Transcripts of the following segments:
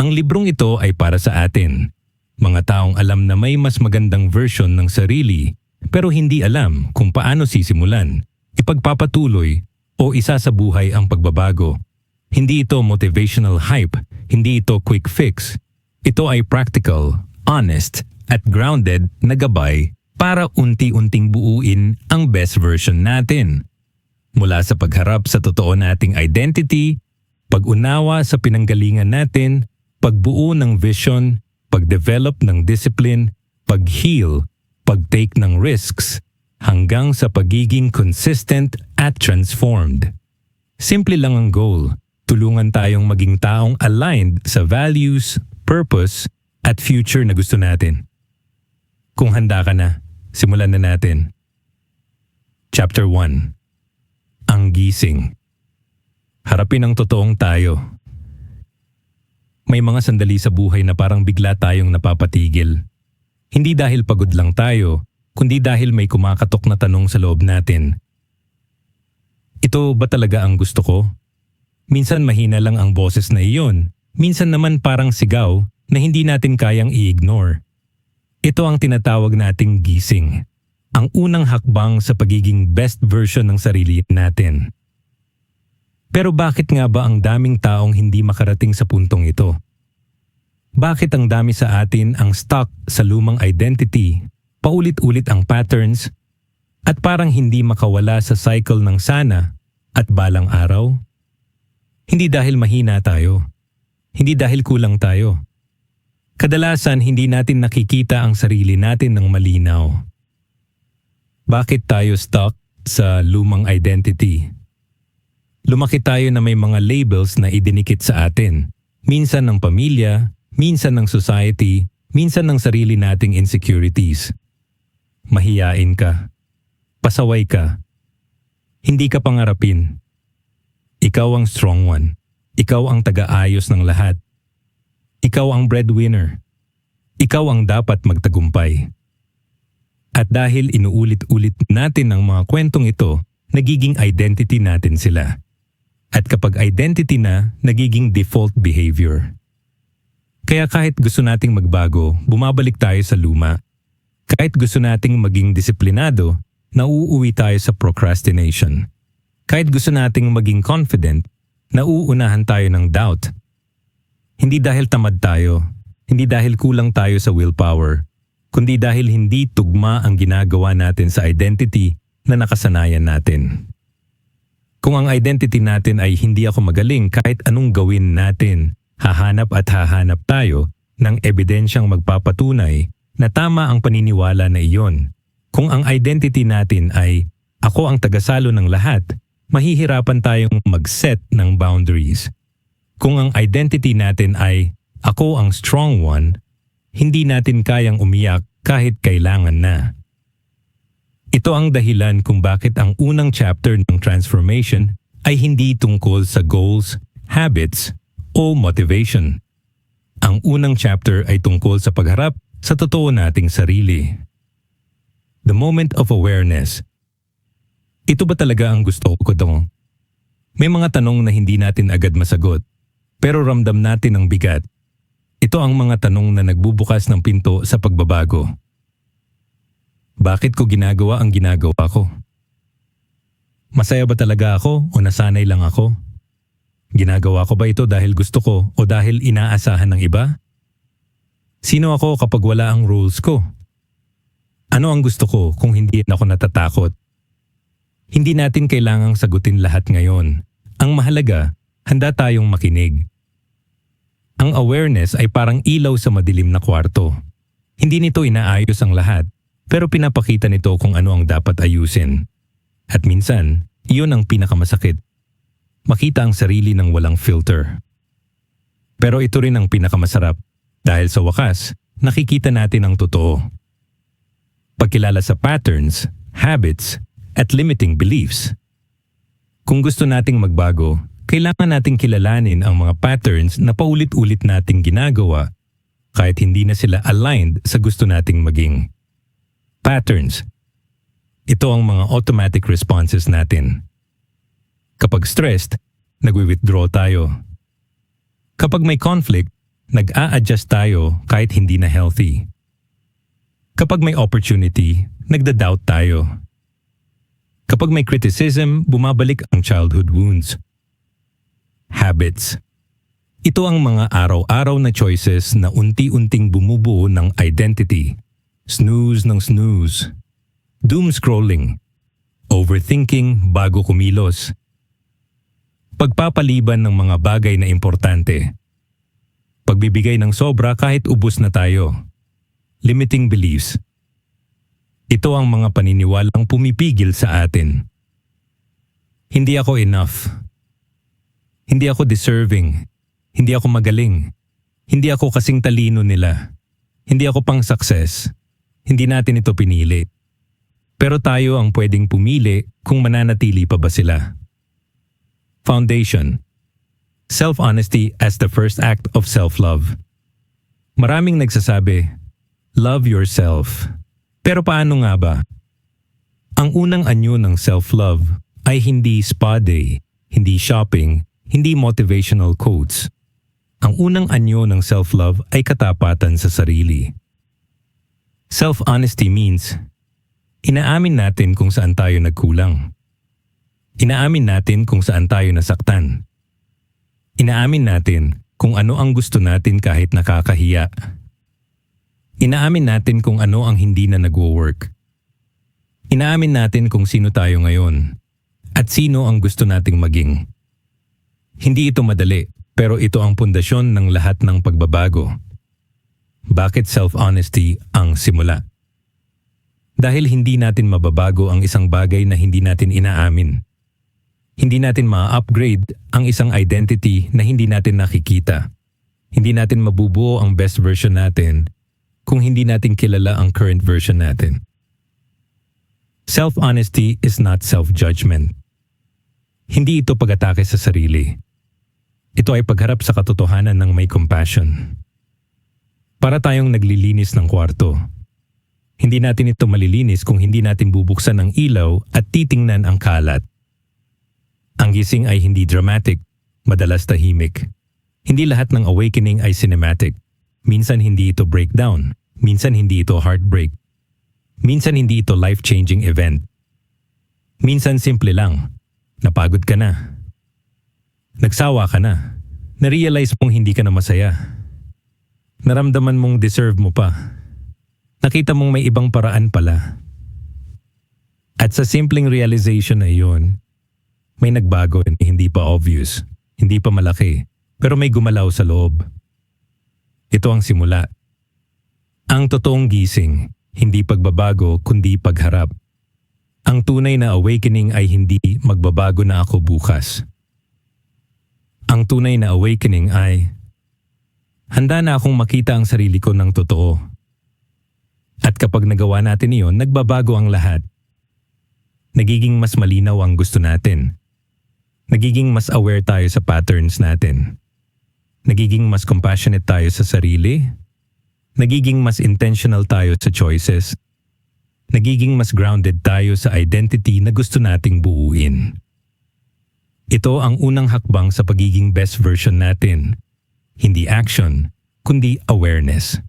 Ang librong ito ay para sa atin. Mga taong alam na may mas magandang version ng sarili pero hindi alam kung paano sisimulan, ipagpapatuloy o isa sa buhay ang pagbabago. Hindi ito motivational hype, hindi ito quick fix. Ito ay practical, honest at grounded na gabay para unti-unting buuin ang best version natin. Mula sa pagharap sa totoo nating identity, pag-unawa sa pinanggalingan natin, pagbuo ng vision, pag-develop ng discipline, pag-heal, pag-take ng risks, hanggang sa pagiging consistent at transformed. Simple lang ang goal, tulungan tayong maging taong aligned sa values, purpose, at future na gusto natin. Kung handa ka na, simulan na natin. Chapter 1. Ang gising. Harapin ang totoong tayo. May mga sandali sa buhay na parang bigla tayong napapatigil. Hindi dahil pagod lang tayo, kundi dahil may kumakatok na tanong sa loob natin. Ito ba talaga ang gusto ko? Minsan mahina lang ang boses na iyon, minsan naman parang sigaw na hindi natin kayang i-ignore. Ito ang tinatawag nating gising. Ang unang hakbang sa pagiging best version ng sarili natin. Pero bakit nga ba ang daming taong hindi makarating sa puntong ito? Bakit ang dami sa atin ang stuck sa lumang identity, paulit-ulit ang patterns, at parang hindi makawala sa cycle ng sana at balang araw? Hindi dahil mahina tayo. Hindi dahil kulang tayo. Kadalasan hindi natin nakikita ang sarili natin ng malinaw. Bakit tayo stuck sa lumang identity? Lumaki tayo na may mga labels na idinikit sa atin. Minsan ng pamilya, minsan ng society, minsan ng sarili nating insecurities. Mahiyain ka. Pasaway ka. Hindi ka pangarapin. Ikaw ang strong one. Ikaw ang taga-ayos ng lahat. Ikaw ang breadwinner. Ikaw ang dapat magtagumpay. At dahil inuulit-ulit natin ang mga kwentong ito, nagiging identity natin sila. At kapag identity na, nagiging default behavior. Kaya kahit gusto nating magbago, bumabalik tayo sa luma. Kahit gusto nating maging disiplinado, nauuwi tayo sa procrastination. Kahit gusto nating maging confident, nauunahan tayo ng doubt. Hindi dahil tamad tayo, hindi dahil kulang tayo sa willpower, kundi dahil hindi tugma ang ginagawa natin sa identity na nakasanayan natin. Kung ang identity natin ay hindi ako magaling kahit anong gawin natin, hahanap tayo ng ebidensyang magpapatunay na tama ang paniniwala na iyon. Kung ang identity natin ay ako ang tagasalo ng lahat, mahihirapan tayong mag-set ng boundaries. Kung ang identity natin ay ako ang strong one, hindi natin kayang umiyak kahit kailangan na. Ito ang dahilan kung bakit ang unang chapter ng transformation ay hindi tungkol sa goals, habits, o motivation. Ang unang chapter ay tungkol sa pagharap sa totoo nating sarili. The moment of awareness. Ito ba talaga ang gusto ko daw? May mga tanong na hindi natin agad masagot, pero ramdam natin ang bigat. Ito ang mga tanong na nagbubukas ng pinto sa pagbabago. Bakit ko ginagawa ang ginagawa ko? Masaya ba talaga ako o nasanay lang ako? Ginagawa ko ba ito dahil gusto ko o dahil inaasahan ng iba? Sino ako kapag wala ang rules ko? Ano ang gusto ko kung hindi ako natatakot? Hindi natin kailangang sagutin lahat ngayon. Ang mahalaga, handa tayong makinig. Ang awareness ay parang ilaw sa madilim na kwarto. Hindi nito inaayos ang lahat, pero pinapakita nito kung ano ang dapat ayusin. At minsan, iyon ang pinakamasakit. Makita ang sarili ng walang filter. Pero ito rin ang pinakamasarap dahil sa wakas, nakikita natin ang totoo. Pagkilala sa patterns, habits, at limiting beliefs. Kung gusto nating magbago, kailangan nating kilalanin ang mga patterns na paulit-ulit nating ginagawa kahit hindi na sila aligned sa gusto nating maging. Patterns. Ito ang mga automatic responses natin. Kapag stressed, nagwi-withdraw tayo. Kapag may conflict, nag-a-adjust tayo kahit hindi na healthy. Kapag may opportunity, nagda-doubt tayo. Kapag may criticism, bumabalik ang childhood wounds. Habits. Ito ang mga araw-araw na choices na unti-unting bumubuo ng identity. Snooze ng snooze. Doom scrolling. Overthinking bago kumilos. Pagpapaliban ng mga bagay na importante. Pagbibigay ng sobra kahit ubos na tayo. Limiting beliefs. Ito ang mga paniniwalang pumipigil sa atin. Hindi ako enough. Hindi ako deserving. Hindi ako magaling. Hindi ako kasing talino nila. Hindi ako pang success. Hindi natin ito pinili. Pero tayo ang pwedeng pumili kung mananatili pa ba sila. Foundation. Self-honesty as the first act of self-love. Maraming nagsasabi, love yourself. Pero paano nga ba? Ang unang anyo ng self-love ay hindi spa day, hindi shopping, hindi motivational quotes. Ang unang anyo ng self-love ay katapatan sa sarili. Self-honesty means, inaamin natin kung saan tayo nagkulang. Inaamin natin kung saan tayo nasaktan. Inaamin natin kung ano ang gusto natin kahit nakakahiya. Inaamin natin kung ano ang hindi na nagwo-work. Inaamin natin kung sino tayo ngayon at sino ang gusto nating maging. Hindi ito madali, pero ito ang pundasyon ng lahat ng pagbabago. Bakit self-honesty ang simula? Dahil hindi natin mababago ang isang bagay na hindi natin inaamin. Hindi natin ma-upgrade ang isang identity na hindi natin nakikita. Hindi natin mabubuo ang best version natin kung hindi natin kilala ang current version natin. Self-honesty is not self-judgment. Hindi ito pag-atake sa sarili. Ito ay pagharap sa katotohanan ng may compassion. Para tayong naglilinis ng kwarto. Hindi natin ito malilinis kung hindi natin bubuksan ang ilaw at titingnan ang kalat. Ang gising ay hindi dramatic, madalas tahimik. Hindi lahat ng awakening ay cinematic. Minsan hindi ito breakdown, minsan hindi ito heartbreak. Minsan hindi ito life-changing event. Minsan simple lang, napagod ka na. Nagsawa ka na. Narealize mong hindi ka na masaya. Naramdaman mong deserve mo pa. Nakita mong may ibang paraan pala. At sa simpleng realization na iyon, may nagbago na hindi pa obvious, hindi pa malaki, pero may gumalaw sa loob. Ito ang simula. Ang totoong gising, hindi pagbabago kundi pagharap. Ang tunay na awakening ay hindi magbabago na ako bukas. Ang tunay na awakening ay handa na akong makita ang sarili ko ng totoo. At kapag nagawa natin iyon, nagbabago ang lahat. Nagiging mas malinaw ang gusto natin. Nagiging mas aware tayo sa patterns natin. Nagiging mas compassionate tayo sa sarili. Nagiging mas intentional tayo sa choices. Nagiging mas grounded tayo sa identity na gusto nating buuin. Ito ang unang hakbang sa pagiging best version natin. Hindi action, kundi awareness.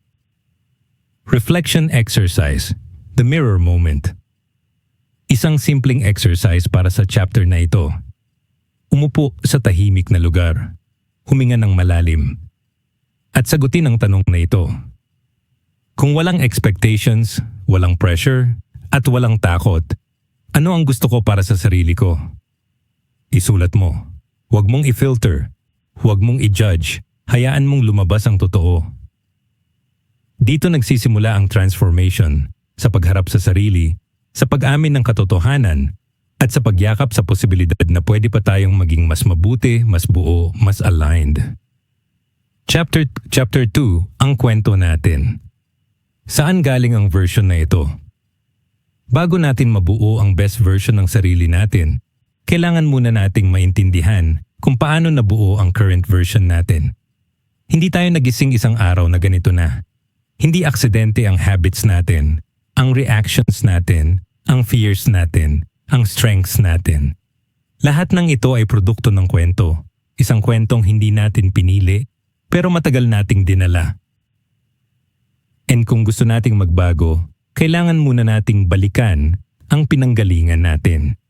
Reflection exercise, the mirror moment. Isang simpleng exercise para sa chapter na ito. Umupo sa tahimik na lugar, huminga ng malalim, at sagutin ang tanong na ito. Kung walang expectations, walang pressure, at walang takot, ano ang gusto ko para sa sarili ko? Isulat mo. Huwag mong i-filter. Huwag mong i-judge. Hayaan mong lumabas ang totoo. Dito nagsisimula ang transformation sa pagharap sa sarili, sa pag-amin ng katotohanan, at sa pagyakap sa posibilidad na pwede pa tayong maging mas mabuti, mas buo, mas aligned. Chapter 2, ang kwento natin. Saan galing ang version na ito? Bago natin mabuo ang best version ng sarili natin, kailangan muna nating maintindihan kung paano nabuo ang current version natin. Hindi tayo nagising isang araw na ganito na. Hindi aksidente ang habits natin, ang reactions natin, ang fears natin, ang strengths natin. Lahat ng ito ay produkto ng kwento. Isang kwentong hindi natin pinili, pero matagal nating dinala. And kung gusto nating magbago, kailangan muna nating balikan ang pinanggalingan natin.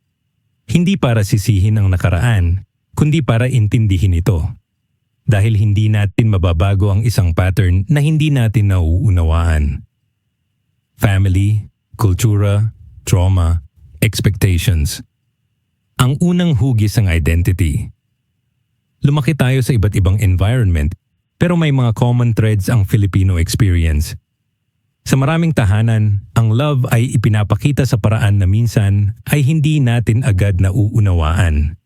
Hindi para sisihin ang nakaraan, kundi para intindihin ito. Dahil hindi natin mababago ang isang pattern na hindi natin nauunawaan. Family, kultura, trauma, expectations. Ang unang hugis ang identity. Lumaki tayo sa iba't ibang environment, pero may mga common threads ang Filipino experience. Sa maraming tahanan, ang love ay ipinapakita sa paraan na minsan ay hindi natin agad nauunawaan.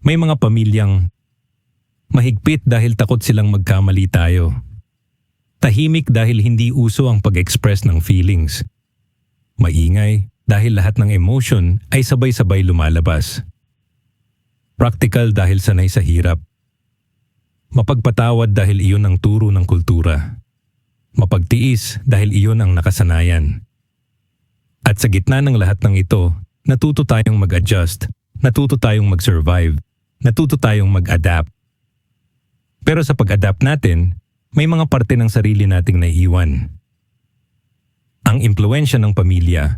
May mga pamilyang mahigpit dahil takot silang magkamali tayo. Tahimik dahil hindi uso ang pag-express ng feelings. Maingay dahil lahat ng emotion ay sabay-sabay lumalabas. Practical dahil sanay sa hirap. Mapagpatawad dahil iyon ang turo ng kultura. Mapagtiis dahil iyon ang nakasanayan. At sa gitna ng lahat ng ito, natuto tayong mag-adjust, natuto tayong mag-survive, natuto tayong mag-adapt. Pero sa pag-adapt natin, may mga parte ng sarili nating naiiwan. Ang impluwensya ng pamilya.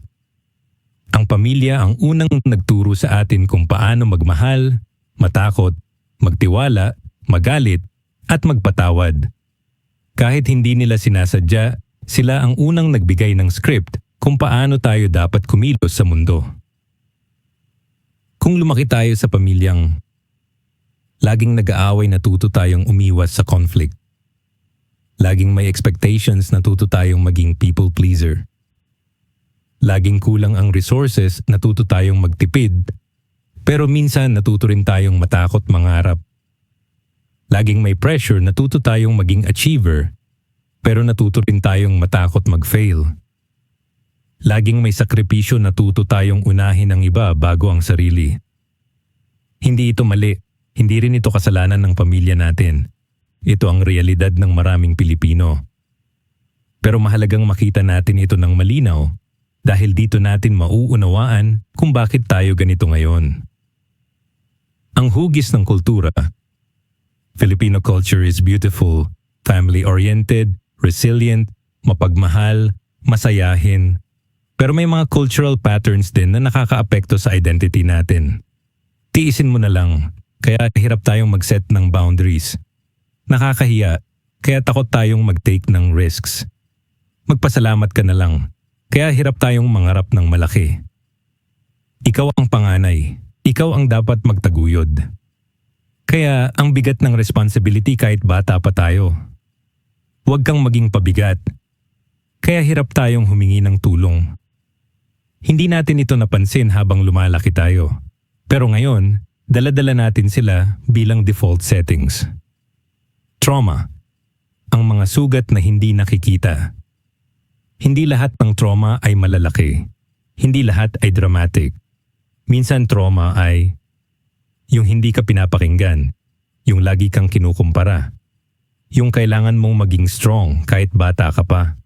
Ang pamilya ang unang nagturo sa atin kung paano magmahal, matakot, magtiwala, magalit, at magpatawad. Kahit hindi nila sinasadya, sila ang unang nagbigay ng script kung paano tayo dapat kumilos sa mundo. Kung lumaki tayo sa pamilyang laging nag-aaway, natuto tayong umiwas sa conflict. Laging may expectations, natuto tayong maging people pleaser. Laging kulang ang resources, natuto tayong magtipid. Pero minsan natuto rin tayong matakot mangarap. Laging may pressure, natuto tayong maging achiever, pero natuto rin tayong matakot mag-fail. Laging may sakripisyo, natuto tayong unahin ang iba bago ang sarili. Hindi ito mali, hindi rin ito kasalanan ng pamilya natin. Ito ang realidad ng maraming Pilipino. Pero mahalagang makita natin ito ng malinaw dahil dito natin mauunawaan kung bakit tayo ganito ngayon. Ang hugis ng kultura. Filipino culture is beautiful, family-oriented, resilient, mapagmahal, masayahin. Pero may mga cultural patterns din na nakakaapekto sa identity natin. Tiisin mo na lang, kaya hirap tayong mag-set ng boundaries. Nakakahiya, kaya takot tayong mag-take ng risks. Magpasalamat ka na lang, kaya hirap tayong mangarap ng malaki. Ikaw ang panganay, ikaw ang dapat magtaguyod. Kaya ang bigat ng responsibility kahit bata pa tayo. Huwag kang maging pabigat. Kaya hirap tayong humingi ng tulong. Hindi natin ito napansin habang lumalaki tayo. Pero ngayon, dala-dala natin sila bilang default settings. Trauma. Ang mga sugat na hindi nakikita. Hindi lahat ng trauma ay malalaki. Hindi lahat ay dramatic. Minsan trauma ay yung hindi ka pinapakinggan, yung lagi kang kinukumpara, yung kailangan mong maging strong kahit bata ka pa,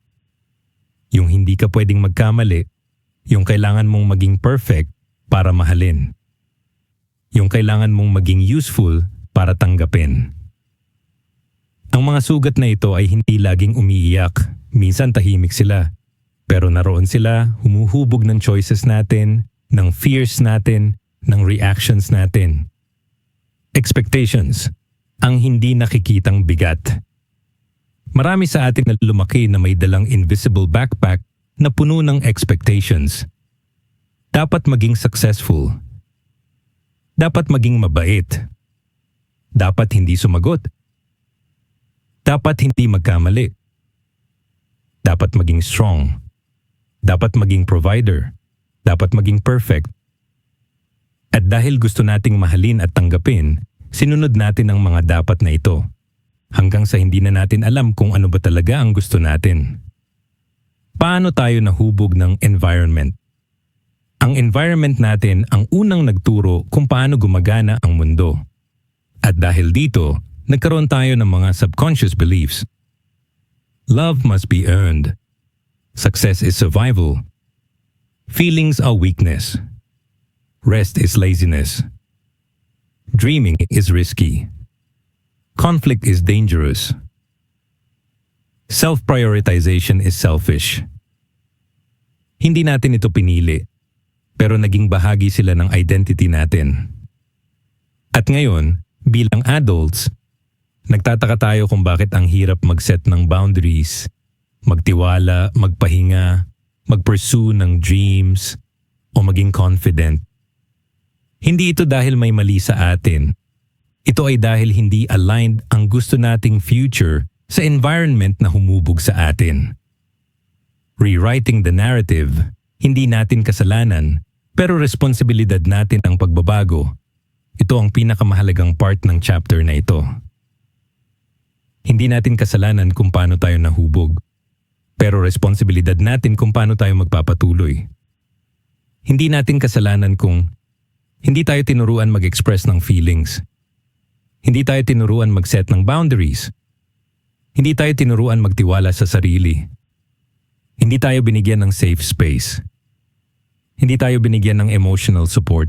yung hindi ka pwedeng magkamali, yung kailangan mong maging perfect para mahalin, yung kailangan mong maging useful para tanggapin. Ang mga sugat na ito ay hindi laging umiiyak, minsan tahimik sila, pero naroon sila, humuhubog ng choices natin, ng fears natin, ng reactions natin. Expectations, ang hindi nakikitang bigat. Marami sa atin na lumaki na may dalang invisible backpack na puno ng expectations. Dapat maging successful. Dapat maging mabait. Dapat hindi sumagot. Dapat hindi magkamali. Dapat maging strong. Dapat maging provider. Dapat maging perfect. At dahil gusto nating mahalin at tanggapin, sinunod natin ang mga dapat na ito. Hanggang sa hindi na natin alam kung ano ba talaga ang gusto natin. Paano tayo nahubog ng environment? Ang environment natin ang unang nagturo kung paano gumagana ang mundo. At dahil dito, nagkaroon tayo ng mga subconscious beliefs. Love must be earned. Success is survival. Feelings are weakness. Rest is laziness. Dreaming is risky. Conflict is dangerous. Self-prioritization is selfish. Hindi natin ito pinili, pero naging bahagi sila ng identity natin. At ngayon, bilang adults, nagtataka tayo kung bakit ang hirap mag-set ng boundaries, magtiwala, magpahinga, mag-pursue ng dreams, o maging confident. Hindi ito dahil may mali sa atin. Ito ay dahil hindi aligned ang gusto nating future sa environment na humubog sa atin. Rewriting the narrative, hindi natin kasalanan, pero responsibilidad natin ang pagbabago. Ito ang pinakamahalagang part ng chapter na ito. Hindi natin kasalanan kung paano tayo nahubog, pero responsibilidad natin kung paano tayo magpapatuloy. Hindi natin kasalanan kung hindi tayo tinuruan mag-express ng feelings. Hindi tayo tinuruan mag-set ng boundaries. Hindi tayo tinuruan magtiwala sa sarili. Hindi tayo binigyan ng safe space. Hindi tayo binigyan ng emotional support.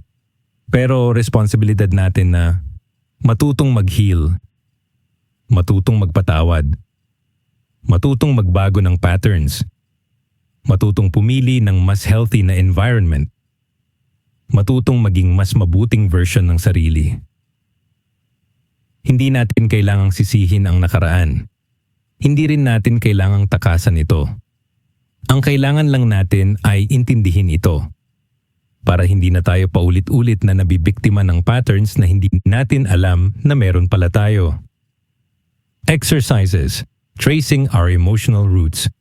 Pero responsibilidad natin na matutong mag-heal, matutong magpatawad, matutong magbago ng patterns, matutong pumili ng mas healthy na environment, matutong maging mas mabuting version ng sarili. Hindi natin kailangang sisihin ang nakaraan. Hindi rin natin kailangang takasan ito. Ang kailangan lang natin ay intindihin ito para hindi na tayo paulit-ulit na nabibiktima ng patterns na hindi natin alam na meron pala tayo. Exercises, tracing our emotional roots.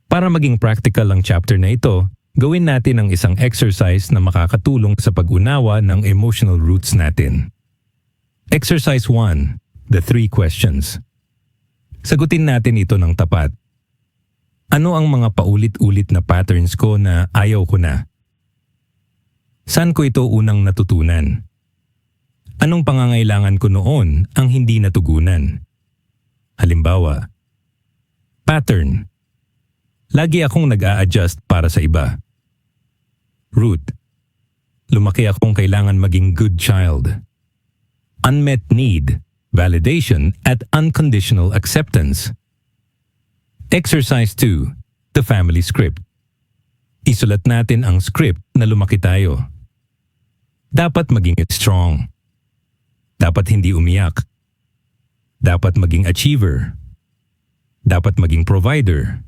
Para maging practical ang chapter na ito, gawin natin ang isang exercise na makakatulong sa pag-unawa ng emotional roots natin. Exercise 1, the 3 questions. Sagutin natin ito ng tapat. Ano ang mga paulit-ulit na patterns ko na ayaw ko na? Saan ko ito unang natutunan? Anong pangangailangan ko noon ang hindi natugunan? Halimbawa, pattern. Lagi akong nag-a-adjust para sa iba. Root. Lumaki akong kailangan maging good child. Unmet need, validation at unconditional acceptance. Exercise 2, the family script. Isulat natin ang script na lumaki tayo. Dapat maging strong. Dapat hindi umiyak. Dapat maging achiever. Dapat maging provider.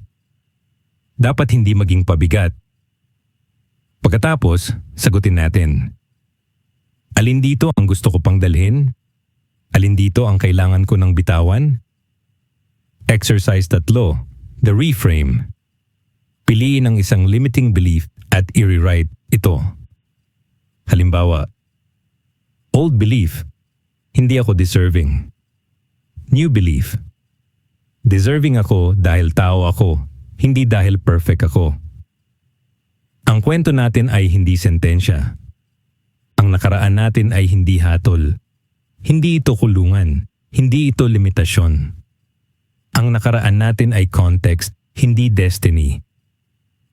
Dapat hindi maging pabigat. Pagkatapos, sagutin natin. Alin dito ang gusto ko pang dalhin? Alin dito ang kailangan ko ng bitawan? Exercise 3, the reframe. Piliin ang isang limiting belief at i-rewrite ito. Halimbawa, old belief, hindi ako deserving. New belief, deserving ako dahil tao ako, hindi dahil perfect ako. Ang kwento natin ay hindi sentensya. Ang nakaraan natin ay hindi hatol. Hindi ito kulungan, hindi ito limitasyon. Ang nakaraan natin ay context, hindi destiny.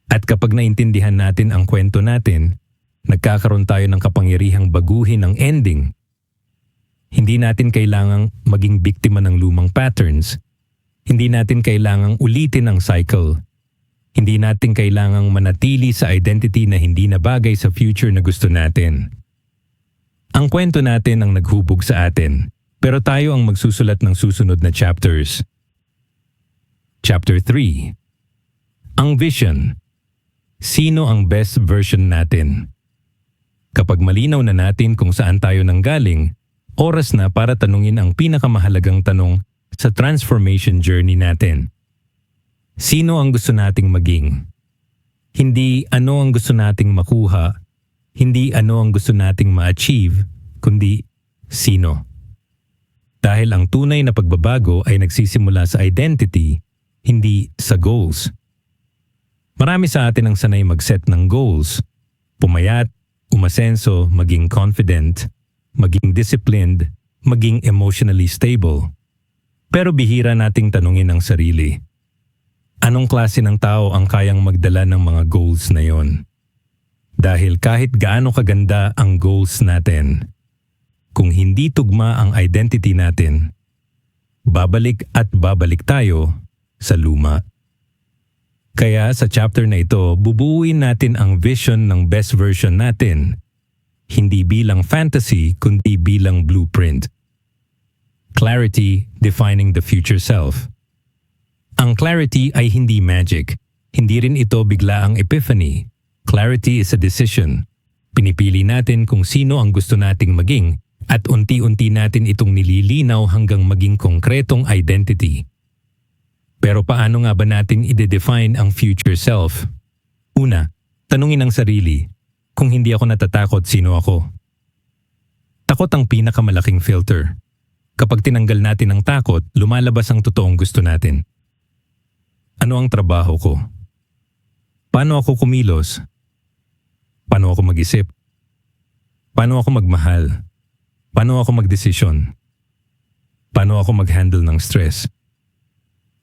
At kapag naintindihan natin ang kwento natin, nagkakaroon tayo ng kapangyarihang baguhin ang ending. Hindi natin kailangang maging biktima ng lumang patterns. Hindi natin kailangang ulitin ang cycle. Hindi natin kailangang manatili sa identity na hindi na bagay sa future na gusto natin. Ang kwento natin ang naghubog sa atin, pero tayo ang magsusulat ng susunod na chapters. Chapter 3. Ang vision. Sino ang best version natin? Kapag malinaw na natin kung saan tayo nanggaling, oras na para tanungin ang pinakamahalagang tanong sa transformation journey natin. Sino ang gusto nating maging? Hindi ano ang gusto nating makuha, hindi ano ang gusto nating ma-achieve, kundi sino. Dahil ang tunay na pagbabago ay nagsisimula sa identity, hindi sa goals. Marami sa atin ang sanay mag-set ng goals, pumayat, umasenso, maging confident, maging disciplined, maging emotionally stable. Pero bihira nating tanungin ang sarili. Anong klase ng tao ang kayang magdala ng mga goals na yon? Dahil kahit gaano kaganda ang goals natin, kung hindi tugma ang identity natin, babalik at babalik tayo sa luma. Kaya sa chapter na ito, bubuuin natin ang vision ng best version natin, hindi bilang fantasy kundi bilang blueprint. Clarity defining the future self. Ang clarity ay hindi magic. Hindi rin ito biglaang epiphany. Clarity is a decision. Pinipili natin kung sino ang gusto nating maging at unti-unti natin itong nililinaw hanggang maging konkretong identity. Pero paano nga ba natin i-define ang future self? Una, tanungin ang sarili, kung hindi ako natatakot, sino ako? Takot ang pinakamalaking filter. Kapag tinanggal natin ang takot, lumalabas ang totoong gusto natin. Ano ang trabaho ko? Paano ako kumilos? Paano ako mag-isip? Paano ako magmahal? Paano ako magdesisyon? Paano ako mag-handle ng stress?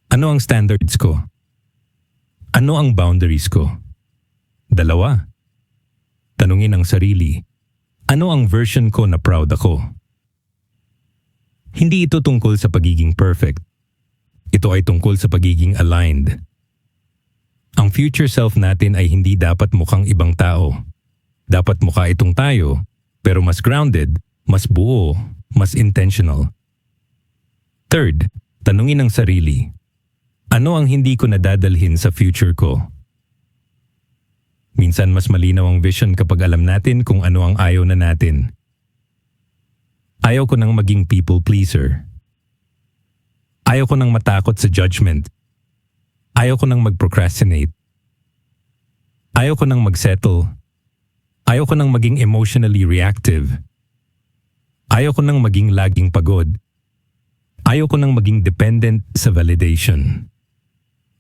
Ano ang standards ko? Ano ang boundaries ko? Dalawa. Tanungin ang sarili, ano ang version ko na proud ako? Hindi ito tungkol sa pagiging perfect. Ito ay tungkol sa pagiging aligned. Ang future self natin ay hindi dapat mukhang ibang tao. Dapat mukha itong tayo, pero mas grounded, mas buo, mas intentional. Third, tanungin ang sarili. Ano ang hindi ko nadadalhin sa future ko? Minsan mas malinaw ang vision kapag alam natin kung ano ang ayaw na natin. Ayaw ko nang maging people pleaser. Ayaw ko nang matakot sa judgment. Ayaw ko nang mag-procrastinate. Ayaw ko nang mag-settle. Ayaw ko nang maging emotionally reactive. Ayaw ko nang maging laging pagod. Ayaw ko nang maging dependent sa validation.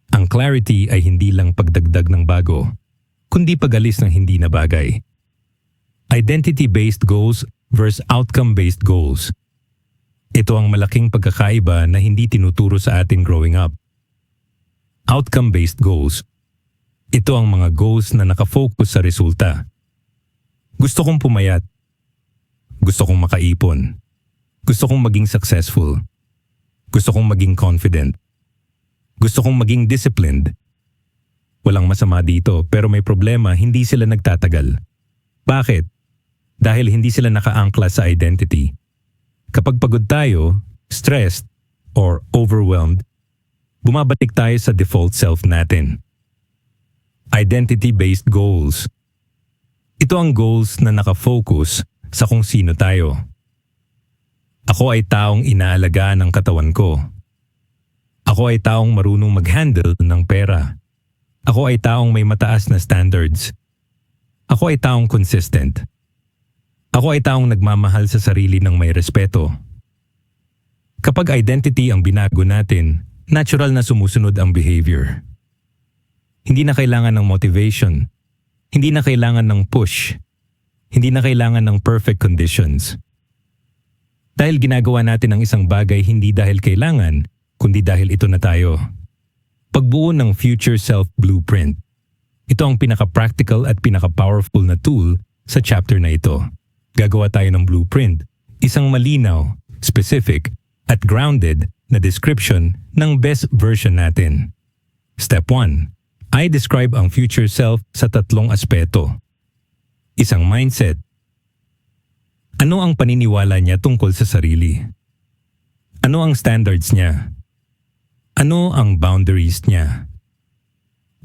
Ang clarity ay hindi lang pagdagdag ng bago, kundi pag-alis ng hindi na bagay. Identity-based goals versus outcome-based goals. Ito ang malaking pagkakaiba na hindi tinuturo sa atin growing up. Outcome-based goals. Ito ang mga goals na nakafocus sa resulta. Gusto kong pumayat. Gusto kong makaipon. Gusto kong maging successful. Gusto kong maging confident. Gusto kong maging disciplined. Walang masama dito pero may problema, hindi sila nagtatagal. Bakit? Dahil hindi sila nakaangkla sa identity. Kapag pagod tayo, stressed, or overwhelmed, bumabalik tayo sa default self natin. Identity-based goals. Ito ang goals na nakafocus sa kung sino tayo. Ako ay taong inaalagaan ng katawan ko. Ako ay taong marunong mag-handle ng pera. Ako ay taong may mataas na standards. Ako ay taong consistent. Ako ay taong nagmamahal sa sarili ng may respeto. Kapag identity ang binago natin, natural na sumusunod ang behavior. Hindi na kailangan ng motivation. Hindi na kailangan ng push. Hindi na kailangan ng perfect conditions. Dahil ginagawa natin ang isang bagay hindi dahil kailangan, kundi dahil ito na tayo. Pagbuo ng future self blueprint. Ito ang pinaka-practical at pinaka-powerful na tool sa chapter na ito. Gagawa tayo ng blueprint, isang malinaw, specific, at grounded na description ng best version natin. Step 1. I describe ang future self sa tatlong aspeto. Isang mindset. Ano ang paniniwala niya tungkol sa sarili? Ano ang standards niya? Ano ang boundaries niya?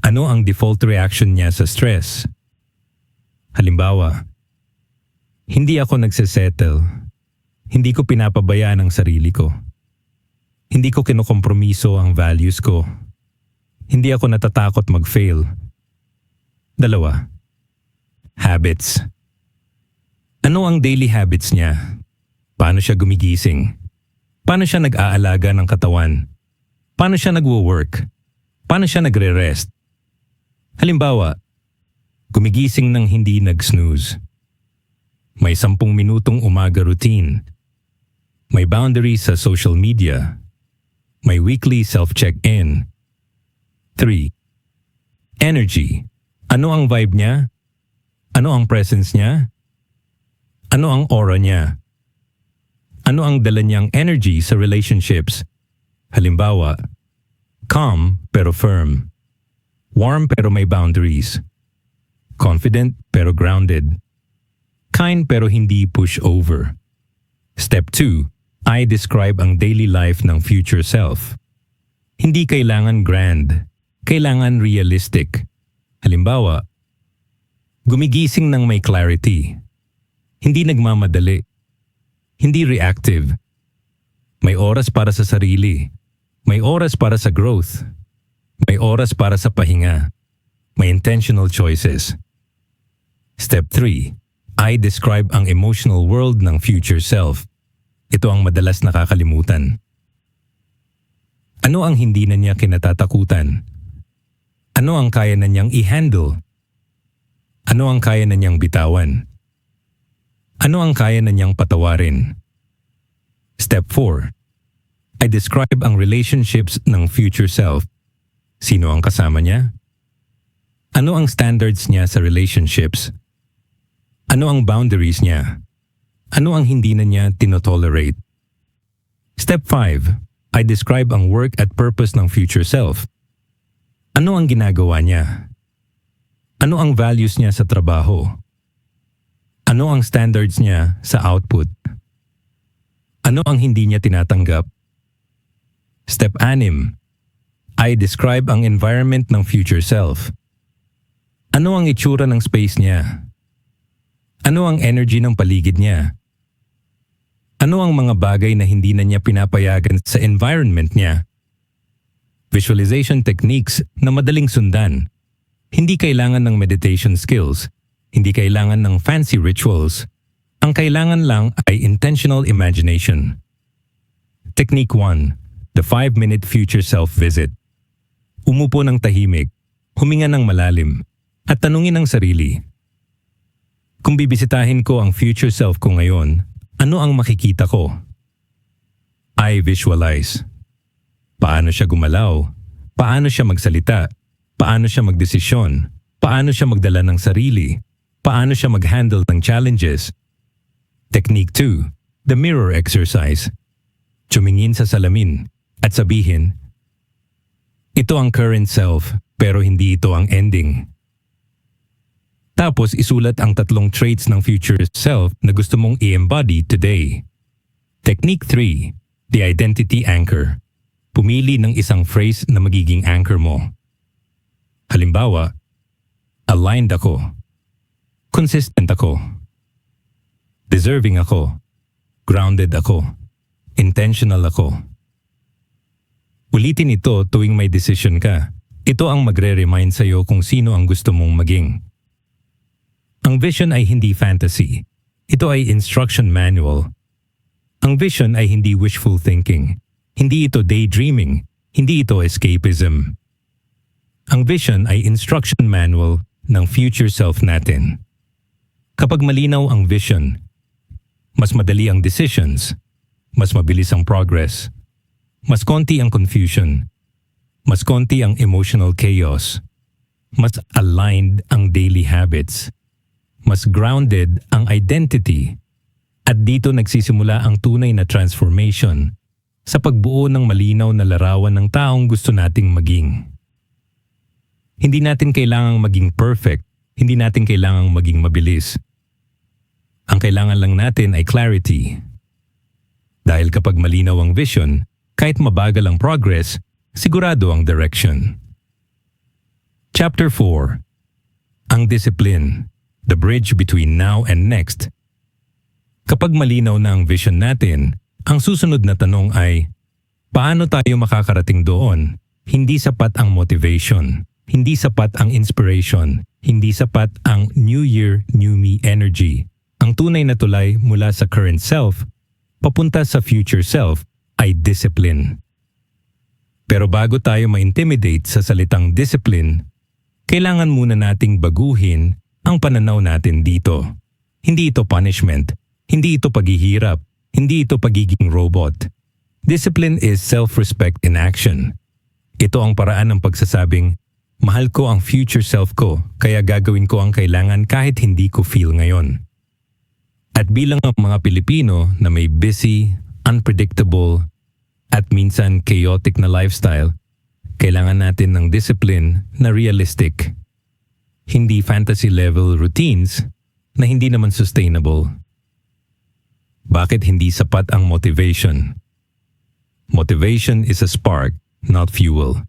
Ano ang default reaction niya sa stress? Halimbawa, hindi ako nagsesettle. Hindi ko pinapabayaan ang sarili ko. Hindi ko kinukompromiso ang values ko. Hindi ako natatakot mag-fail. 2. Habits. Ano ang daily habits niya? Paano siya gumigising? Paano siya nag-aalaga ng katawan? Paano siya nagwo-work? Paano siya nagre-rest? Halimbawa, gumigising ng hindi nag-snooze. May 10 minutong umaga routine. May boundaries sa social media. May weekly self-check-in. 3. Energy. Ano ang vibe niya? Ano ang presence niya? Ano ang aura niya? Ano ang dala niyang energy sa relationships, Halimbawa, calm pero firm. Warm pero may boundaries. Confident pero grounded. Kind pero hindi pushover. Step 2. I describe ang daily life ng future self. Hindi kailangan grand. Kailangan realistic. Halimbawa, gumigising ng may clarity. Hindi nagmamadali. Hindi reactive. May oras para sa sarili. May oras para sa growth. May oras para sa pahinga. May intentional choices. Step 3. I describe ang emotional world ng future self. Ito ang madalas nakakalimutan. Ano ang hindi na niya kinatatakutan? Ano ang kaya na niyang i-handle? Ano ang kaya na niyang bitawan? Ano ang kaya na niyang patawarin? Step 4. I describe ang relationships ng future self. Sino ang kasama niya? Ano ang standards niya sa relationships? Ano ang boundaries niya? Ano ang hindi na niya tinotolerate? Step 5. I describe ang work at purpose ng future self. Ano ang ginagawa niya? Ano ang values niya sa trabaho? Ano ang standards niya sa output? Ano ang hindi niya tinatanggap? Step 6. I describe ang environment ng future self. Ano ang itsura ng space niya? Ano ang energy ng paligid niya? Ano ang mga bagay na hindi na niya pinapayagan sa environment niya? Visualization techniques na madaling sundan. Hindi kailangan ng meditation skills. Hindi kailangan ng fancy rituals. Ang kailangan lang ay intentional imagination. Technique 1. The 5-minute future self visit. Umupo ng tahimik, huminga ng malalim, at tanungin ang sarili. Kung bibisitahin ko ang future self ko ngayon, ano ang makikita ko? I visualize. Paano siya gumalaw? Paano siya magsalita? Paano siya magdesisyon? Paano siya magdala ng sarili? Paano siya mag-handle ng challenges? Technique 2. The mirror exercise. Tumingin sa salamin at sabihin, ito ang current self pero hindi ito ang ending. Tapos isulat ang 3 traits ng future self na gusto mong i-embody today. Technique 3. The identity anchor. Pumili ng isang phrase na magiging anchor mo. Halimbawa, aligned ako. Consistent ako. Deserving ako. Grounded ako. Intentional ako. Ulitin ito tuwing may decision ka. Ito ang magre-remind sa'yo kung sino ang gusto mong maging. Ang vision ay hindi fantasy. Ito ay instruction manual. Ang vision ay hindi wishful thinking. Hindi ito daydreaming. Hindi ito escapism. Ang vision ay instruction manual ng future self natin. Kapag malinaw ang vision, mas madali ang decisions, mas mabilis ang progress, mas konti ang confusion, mas konti ang emotional chaos, mas aligned ang daily habits, mas grounded ang identity, at dito nagsisimula ang tunay na transformation sa pagbuo ng malinaw na larawan ng taong gusto nating maging. Hindi natin kailangang maging perfect, hindi natin kailangang maging mabilis. Ang kailangan lang natin ay clarity. Dahil kapag malinaw ang vision, kahit mabagal ang progress, sigurado ang direction. Chapter 4. Ang discipline. The bridge between now and next. Kapag malinaw na ang vision natin, ang susunod na tanong ay, paano tayo makakarating doon? Hindi sapat ang motivation, hindi sapat ang inspiration, hindi sapat ang New Year, New Me energy. Ang tunay na tulay mula sa current self, papunta sa future self, ay discipline. Pero bago tayo ma-intimidate sa salitang discipline, kailangan muna nating baguhin ang pananaw natin dito. Hindi ito punishment, hindi ito paghihirap, hindi ito pagiging robot. Discipline is self-respect in action. Ito ang paraan ng pagsasabing, mahal ko ang future self ko, kaya gagawin ko ang kailangan kahit hindi ko feel ngayon. At bilang ang mga Pilipino na may busy, unpredictable, at minsan chaotic na lifestyle, kailangan natin ng discipline na realistic. Hindi fantasy-level routines na hindi naman sustainable. Bakit hindi sapat ang motivation? Motivation is a spark, not fuel.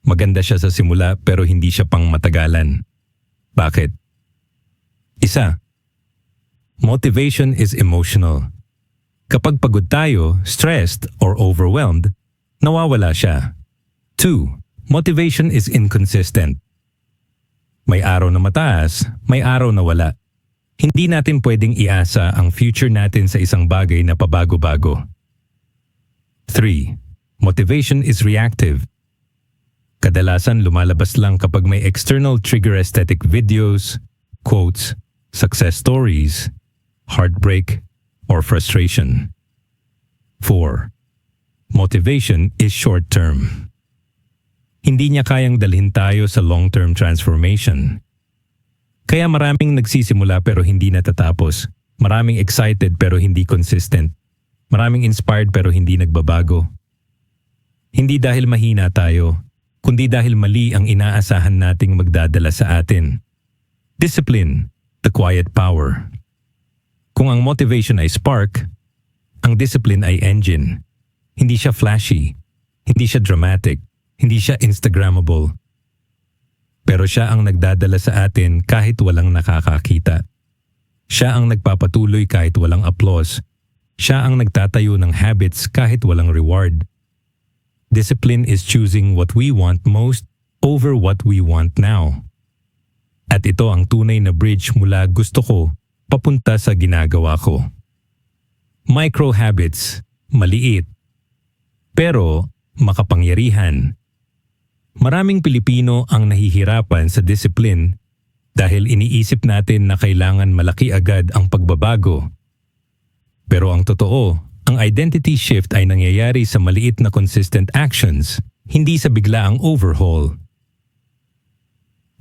Maganda siya sa simula pero hindi siya pang matagalan. Bakit? Isa, motivation is emotional. Kapag pagod tayo, stressed, or overwhelmed, nawawala siya. 2. Motivation is inconsistent. May araw na mataas, may araw na wala. Hindi natin pwedeng iasa ang future natin sa isang bagay na pabago-bago. 3. Motivation is reactive. Kadalasan lumalabas lang kapag may external trigger aesthetic videos, quotes, success stories, heartbreak, or frustration. 4. Motivation is short-term. Hindi niya kayang dalhin tayo sa long-term transformation. Kaya maraming nagsisimula pero hindi natatapos. Maraming excited pero hindi consistent. Maraming inspired pero hindi nagbabago. Hindi dahil mahina tayo, kundi dahil mali ang inaasahan nating magdadala sa atin. Discipline, the quiet power. Kung ang motivation ay spark, ang discipline ay engine. Hindi siya flashy, hindi siya dramatic, hindi siya Instagrammable. Pero siya ang nagdadala sa atin kahit walang nakakakita. Siya ang nagpapatuloy kahit walang applause. Siya ang nagtatayo ng habits kahit walang reward. Discipline is choosing what we want most over what we want now. At ito ang tunay na bridge mula gusto ko papunta sa ginagawa ko. Micro habits, maliit, pero makapangyarihan. Maraming Pilipino ang nahihirapan sa discipline dahil iniisip natin na kailangan malaki agad ang pagbabago. Pero ang totoo, ang identity shift ay nangyayari sa maliit na consistent actions, hindi sa biglaang overhaul.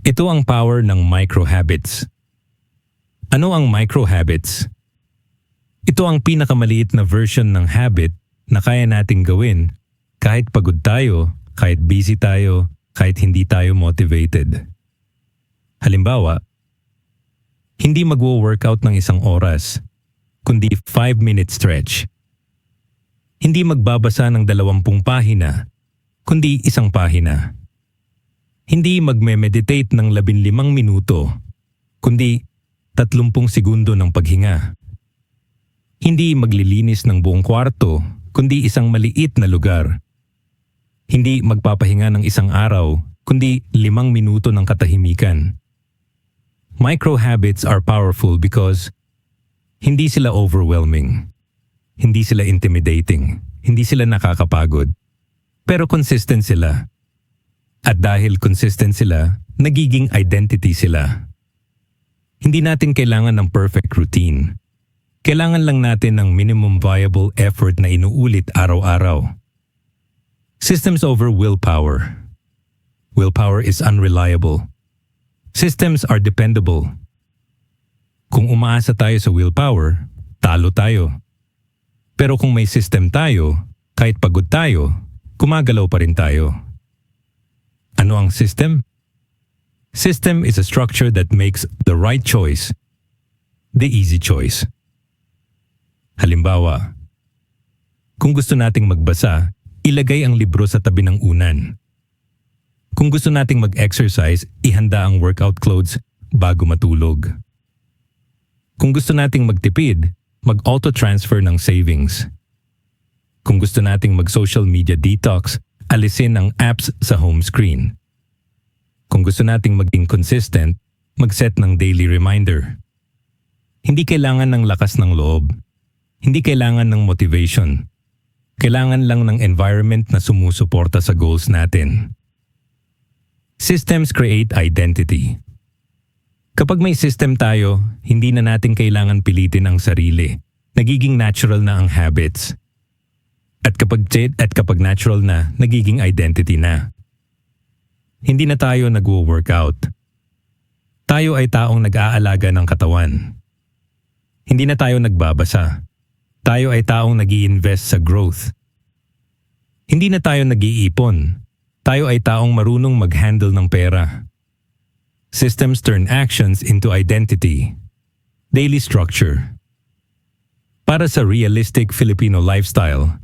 Ito ang power ng micro habits. Ano ang micro habits? Ito ang pinakamaliit na version ng habit na kaya nating gawin kahit pagod tayo, kahit busy tayo, kahit hindi tayo motivated. Halimbawa, hindi magwo-workout ng 1 oras, kundi 5-minute stretch. Hindi magbabasa ng 20 pahina, kundi 1 pahina. Hindi magme-meditate ng 15 minuto, kundi 30 segundo ng paghinga. Hindi maglilinis ng buong kwarto, kundi isang maliit na lugar. Hindi magpapahinga ng 1 araw, kundi 5 minuto ng katahimikan. Micro habits are powerful because hindi sila overwhelming. Hindi sila intimidating. Hindi sila nakakapagod. Pero consistent sila. At dahil consistent sila, nagiging identity sila. Hindi natin kailangan ng perfect routine. Kailangan lang natin ng minimum viable effort na inuulit araw-araw. Systems over willpower. Willpower is unreliable. Systems are dependable. Kung umaasa tayo sa willpower, talo tayo. Pero kung may system tayo, kahit pagod tayo, gumagalaw pa rin tayo. Ano ang system? System is a structure that makes the right choice the easy choice. Halimbawa, kung gusto nating magbasa, ilagay ang libro sa tabi ng unan. Kung gusto nating mag-exercise, ihanda ang workout clothes bago matulog. Kung gusto nating magtipid, mag-auto-transfer ng savings. Kung gusto nating mag-social media detox, alisin ang apps sa home screen. Kung gusto nating maging consistent, mag-set ng daily reminder. Hindi kailangan ng lakas ng loob. Hindi kailangan ng motivation. Kailangan lang ng environment na sumusuporta sa goals natin. Systems create identity. Kapag may system tayo, hindi na natin kailangan pilitin ang sarili. Nagiging natural na ang habits. At kapag natural na, nagiging identity na. Hindi na tayo nagwo-workout. Tayo ay taong nag-aalaga ng katawan. Hindi na tayo nagbabasa. Tayo ay taong nag-i-invest sa growth. Hindi na tayo nag-iipon. Tayo ay taong marunong mag-handle ng pera. Systems turn actions into identity. Daily structure. Para sa realistic Filipino lifestyle,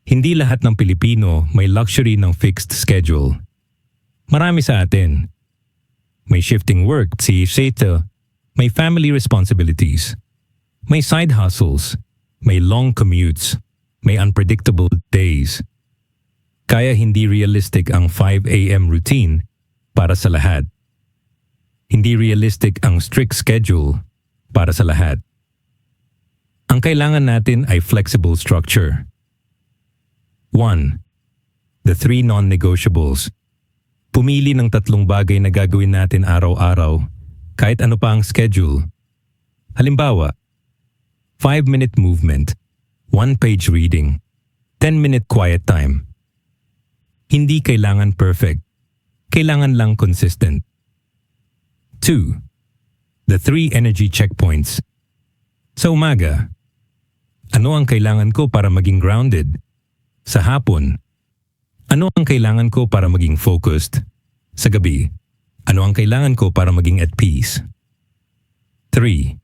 hindi lahat ng Pilipino may luxury ng fixed schedule. Marami sa atin. May shifting work, si Seta, may family responsibilities, may side hustles, may long commutes, may unpredictable days. Kaya hindi realistic ang 5 a.m. routine para sa lahat. Hindi realistic ang strict schedule para sa lahat. Ang kailangan natin ay flexible structure. 1. The 3 non-negotiables. Pumili ng 3 bagay na gagawin natin araw-araw, kahit ano pa ang schedule. Halimbawa, 5-minute movement, 1-page reading, 10-minute quiet time. Hindi kailangan perfect. Kailangan lang consistent. 2. The 3 energy checkpoints. Sa umaga, ano ang kailangan ko para maging grounded? Sa hapon, ano ang kailangan ko para maging focused? Sa gabi, ano ang kailangan ko para maging at peace? 3.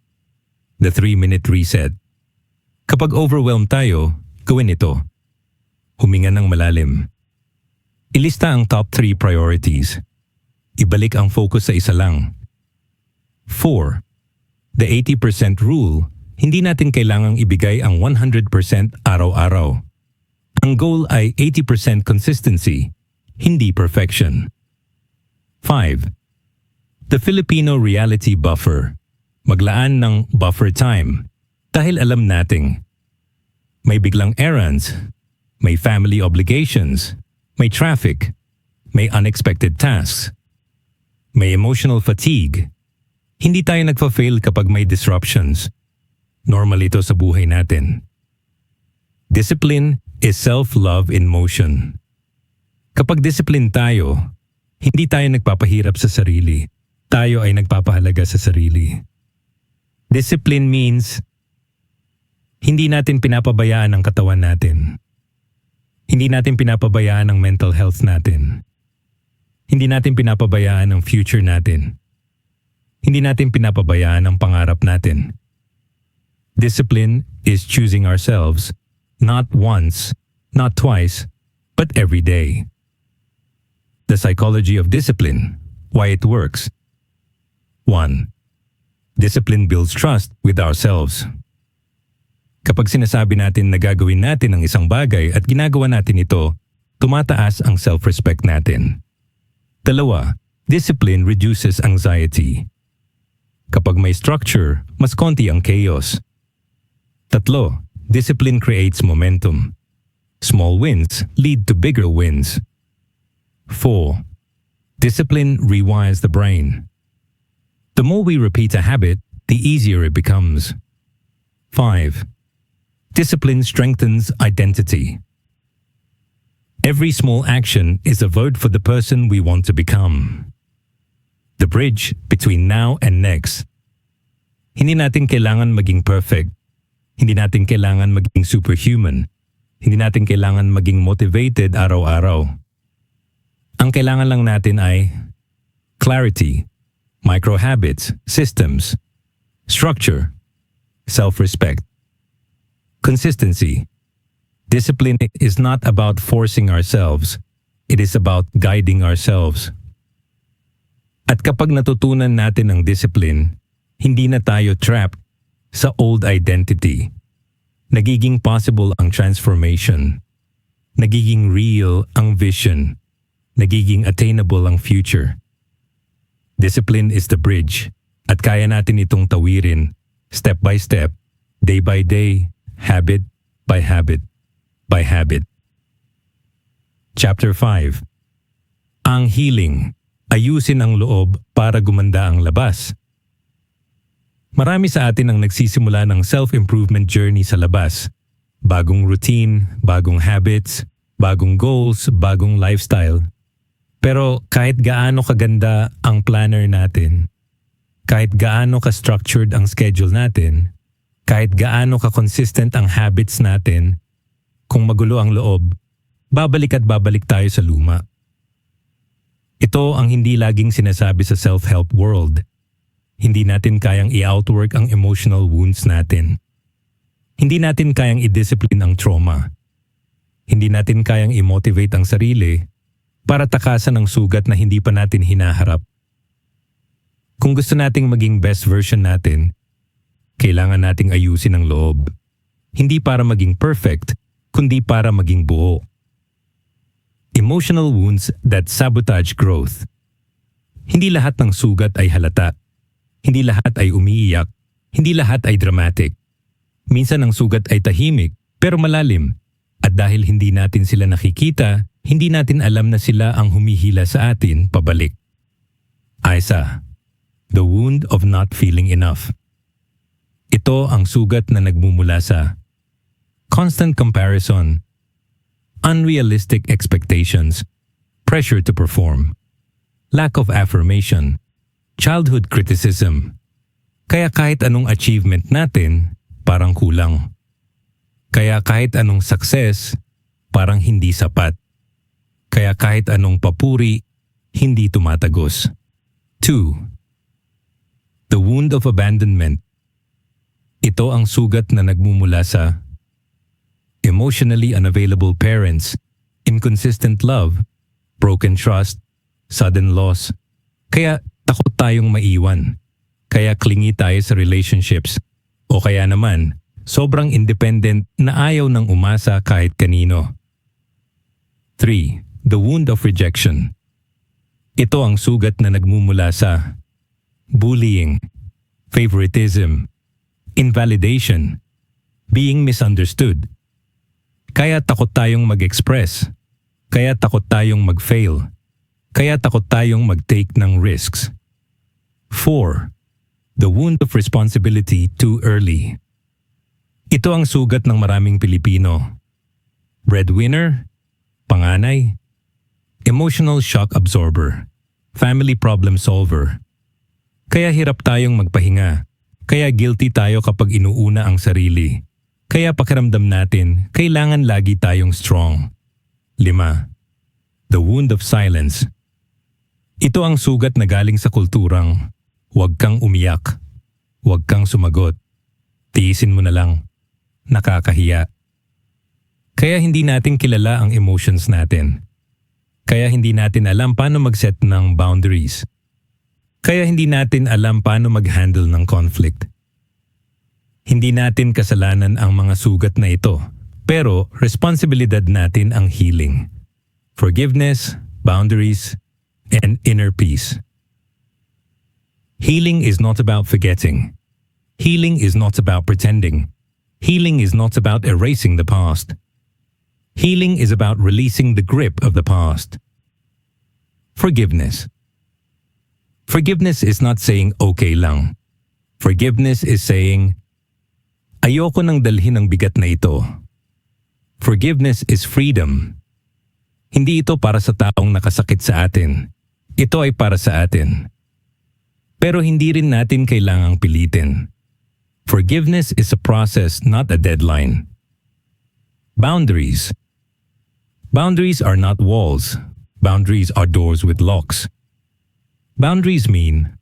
The 3-minute reset. Kapag overwhelmed tayo, gawin ito. Huminga ng malalim. Ilista ang top 3 priorities. Ibalik ang focus sa isa lang. 4. The 80% rule. Hindi natin kailangang ibigay ang 100% araw-araw. Ang goal ay 80% consistency, hindi perfection. 5. The Filipino reality buffer. Maglaan ng buffer time dahil alam nating may biglang errands, may family obligations, may traffic, may unexpected tasks, may emotional fatigue. Hindi tayo nagfa-fail kapag may disruptions. Normal ito sa buhay natin. Discipline is self-love in motion. Kapag discipline tayo, hindi tayo nagpapahirap sa sarili. Tayo ay nagpapahalaga sa sarili. Discipline means hindi natin pinapabayaan ang katawan natin. Hindi natin pinapabayaan ang mental health natin. Hindi natin pinapabayaan ang future natin. Hindi natin pinapabayaan ang pangarap natin. Discipline is choosing ourselves. Not once, not twice, but every day. The psychology of discipline, why it works. 1. Discipline builds trust with ourselves. Kapag sinasabi natin na gagawin natin ang isang bagay at ginagawa natin ito, tumataas ang self-respect natin. 2. Discipline reduces anxiety. Kapag may structure, mas konti ang chaos. 3. Discipline creates momentum. Small wins lead to bigger wins. 4. Discipline rewires the brain. The more we repeat a habit, the easier it becomes. 5. Discipline strengthens identity. Every small action is a vote for the person we want to become. The bridge between now and next. Hindi natin kailangan maging perfect. Hindi natin kailangan maging superhuman. Hindi natin kailangan maging motivated araw-araw. Ang kailangan lang natin ay clarity, micro-habits, systems, structure, self-respect, consistency. Discipline is not about forcing ourselves. It is about guiding ourselves. At kapag natutunan natin ang discipline, hindi na tayo trapped sa old identity. Nagiging possible ang transformation. Nagiging real ang vision. Nagiging attainable ang future. Discipline is the bridge at kaya natin itong tawirin step by step, day by day, habit by habit by habit. Chapter 5. Ang healing. Ayusin ang loob para gumanda ang labas. Marami sa atin ang nagsisimula ng self-improvement journey sa labas. Bagong routine, bagong habits, bagong goals, bagong lifestyle. Pero kahit gaano kaganda ang planner natin, kahit gaano ka-structured ang schedule natin, kahit gaano ka-consistent ang habits natin, kung magulo ang loob, babalik at babalik tayo sa luma. Ito ang hindi laging sinasabi sa self-help world. Hindi natin kayang i-outwork ang emotional wounds natin. Hindi natin kayang i-discipline ang trauma. Hindi natin kayang i-motivate ang sarili para takasan ang sugat na hindi pa natin hinaharap. Kung gusto nating maging best version natin, kailangan nating ayusin ang loob. Hindi para maging perfect, kundi para maging buo. Emotional wounds that sabotage growth. Hindi lahat ng sugat ay halata. Hindi lahat ay umiiyak. Hindi lahat ay dramatic. Minsan ang sugat ay tahimik pero malalim. At dahil hindi natin sila nakikita, hindi natin alam na sila ang humihila sa atin pabalik. Isa, the wound of not feeling enough. Ito ang sugat na nagmumula sa constant comparison, unrealistic expectations, pressure to perform, lack of affirmation, childhood criticism. Kaya kahit anong achievement natin, parang kulang. Kaya kahit anong success, parang hindi sapat. Kaya kahit anong papuri, hindi tumatagos. 2. The wound of abandonment. Ito ang sugat na nagmumula sa emotionally unavailable parents, inconsistent love, broken trust, sudden loss. Kaya takot tayong maiwan. Kaya clingy tayo sa relationships. O kaya naman, sobrang independent na ayaw ng umasa kahit kanino. 3. The wound of rejection. Ito ang sugat na nagmumula sa bullying, favoritism, invalidation, being misunderstood. Kaya takot tayong mag-express. Kaya takot tayong mag-fail. Kaya takot tayong mag-take ng risks. 4. The wound of responsibility too early. Ito ang sugat ng maraming Pilipino. Breadwinner, panganay, emotional shock absorber, family problem solver. Kaya hirap tayong magpahinga. Kaya guilty tayo kapag inuuna ang sarili. Kaya pakiramdam natin, kailangan lagi tayong strong. 5. The wound of silence. Ito ang sugat na galing sa kulturang, huwag kang umiyak, huwag kang sumagot, tiisin mo na lang. Nakakahiya. Kaya hindi natin kilala ang emotions natin. Kaya hindi natin alam paano mag-set ng boundaries. Kaya hindi natin alam paano mag-handle ng conflict. Hindi natin kasalanan ang mga sugat na ito, pero responsibilidad natin ang healing. Forgiveness, boundaries, and inner peace. Healing is not about forgetting. Healing is not about pretending. Healing is not about erasing the past. Healing is about releasing the grip of the past. Forgiveness. Forgiveness is not saying okay lang. Forgiveness is saying, ayoko nang dalhin ang bigat na ito. Forgiveness is freedom. Hindi ito para sa taong nakasakit sa atin. Ito ay para sa atin. Pero hindi rin natin kailangang pilitin. Forgiveness is a process, not a deadline. Boundaries. Boundaries are not walls. Boundaries are doors with locks. Boundaries mean,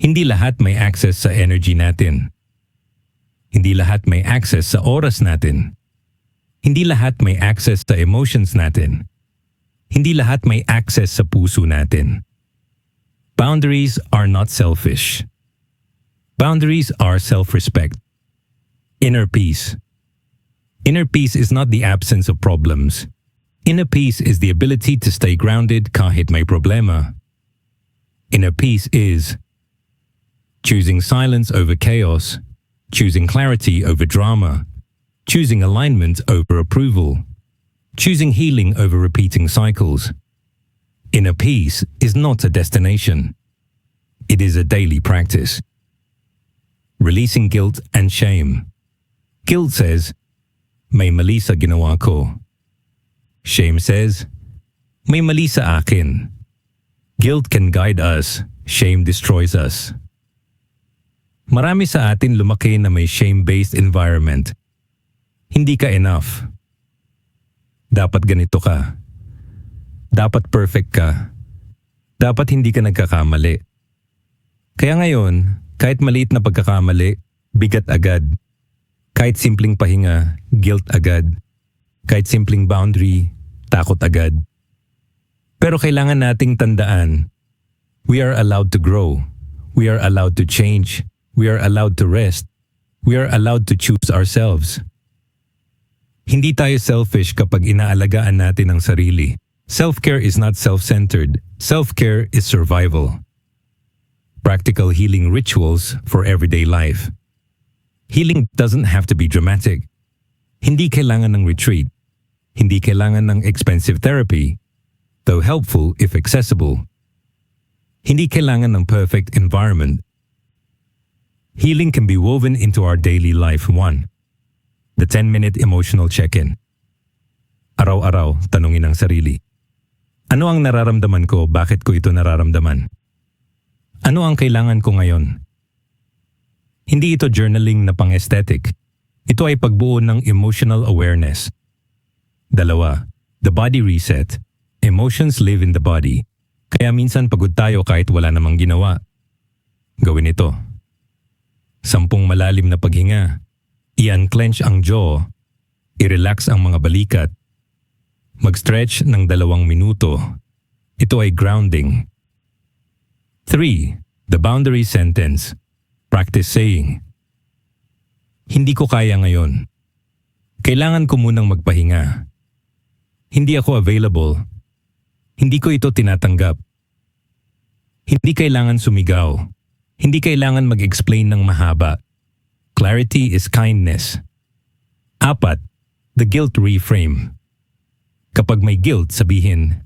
hindi lahat may access sa energy natin. Hindi lahat may access sa oras natin. Hindi lahat may access sa emotions natin. Hindi lahat may access sa puso natin. Boundaries are not selfish. Boundaries are self-respect. Inner peace. Inner peace is not the absence of problems. Inner peace is the ability to stay grounded kahit may problema. Inner peace is choosing silence over chaos, choosing clarity over drama, choosing alignment over approval, choosing healing over repeating cycles. Inner peace is not a destination. It is a daily practice. Releasing guilt and shame. Guilt says, may mali sa ginawa ko. Shame says, may mali sa akin. Guilt can guide us, shame destroys us. Marami sa atin lumaki na may shame-based environment. Hindi ka enough. Dapat ganito ka. Dapat perfect ka. Dapat hindi ka nagkakamali. Kaya ngayon, kahit maliit na pagkakamali, bigat agad. Kahit simpleng pahinga, guilt agad. Kahit simpleng boundary, takot agad. Pero kailangan nating tandaan, we are allowed to grow. We are allowed to change. We are allowed to rest. We are allowed to choose ourselves. Hindi tayo selfish kapag inaalagaan natin ang sarili. Self-care is not self-centered. Self-care is survival. Practical healing rituals for everyday life. Healing doesn't have to be dramatic. Hindi kailangan ng retreat. Hindi kailangan ng expensive therapy, though helpful if accessible. Hindi kailangan ng perfect environment. Healing can be woven into our daily life. 1. The 10-minute emotional check-in. Araw-araw, tanungin ang sarili. Ano ang nararamdaman ko? Bakit ko ito nararamdaman? Ano ang kailangan ko ngayon? Hindi ito journaling na pang-aesthetic. Ito ay pagbuo ng emotional awareness. 2. The body reset. Emotions live in the body. Kaya minsan pagod tayo kahit wala namang ginawa. Gawin ito. 10 malalim na paghinga. I-unclench ang jaw. I-relax ang mga balikat. Mag-stretch ng 2 minuto. Ito ay grounding. 3. The boundary sentence. Practice saying, hindi ko kaya ngayon. Kailangan ko munang magpahinga. Hindi ako available. Hindi ko ito tinatanggap. Hindi kailangan sumigaw. Hindi kailangan mag-explain ng mahaba. Clarity is kindness. 4. The guilt reframe. Kapag may guilt, sabihin,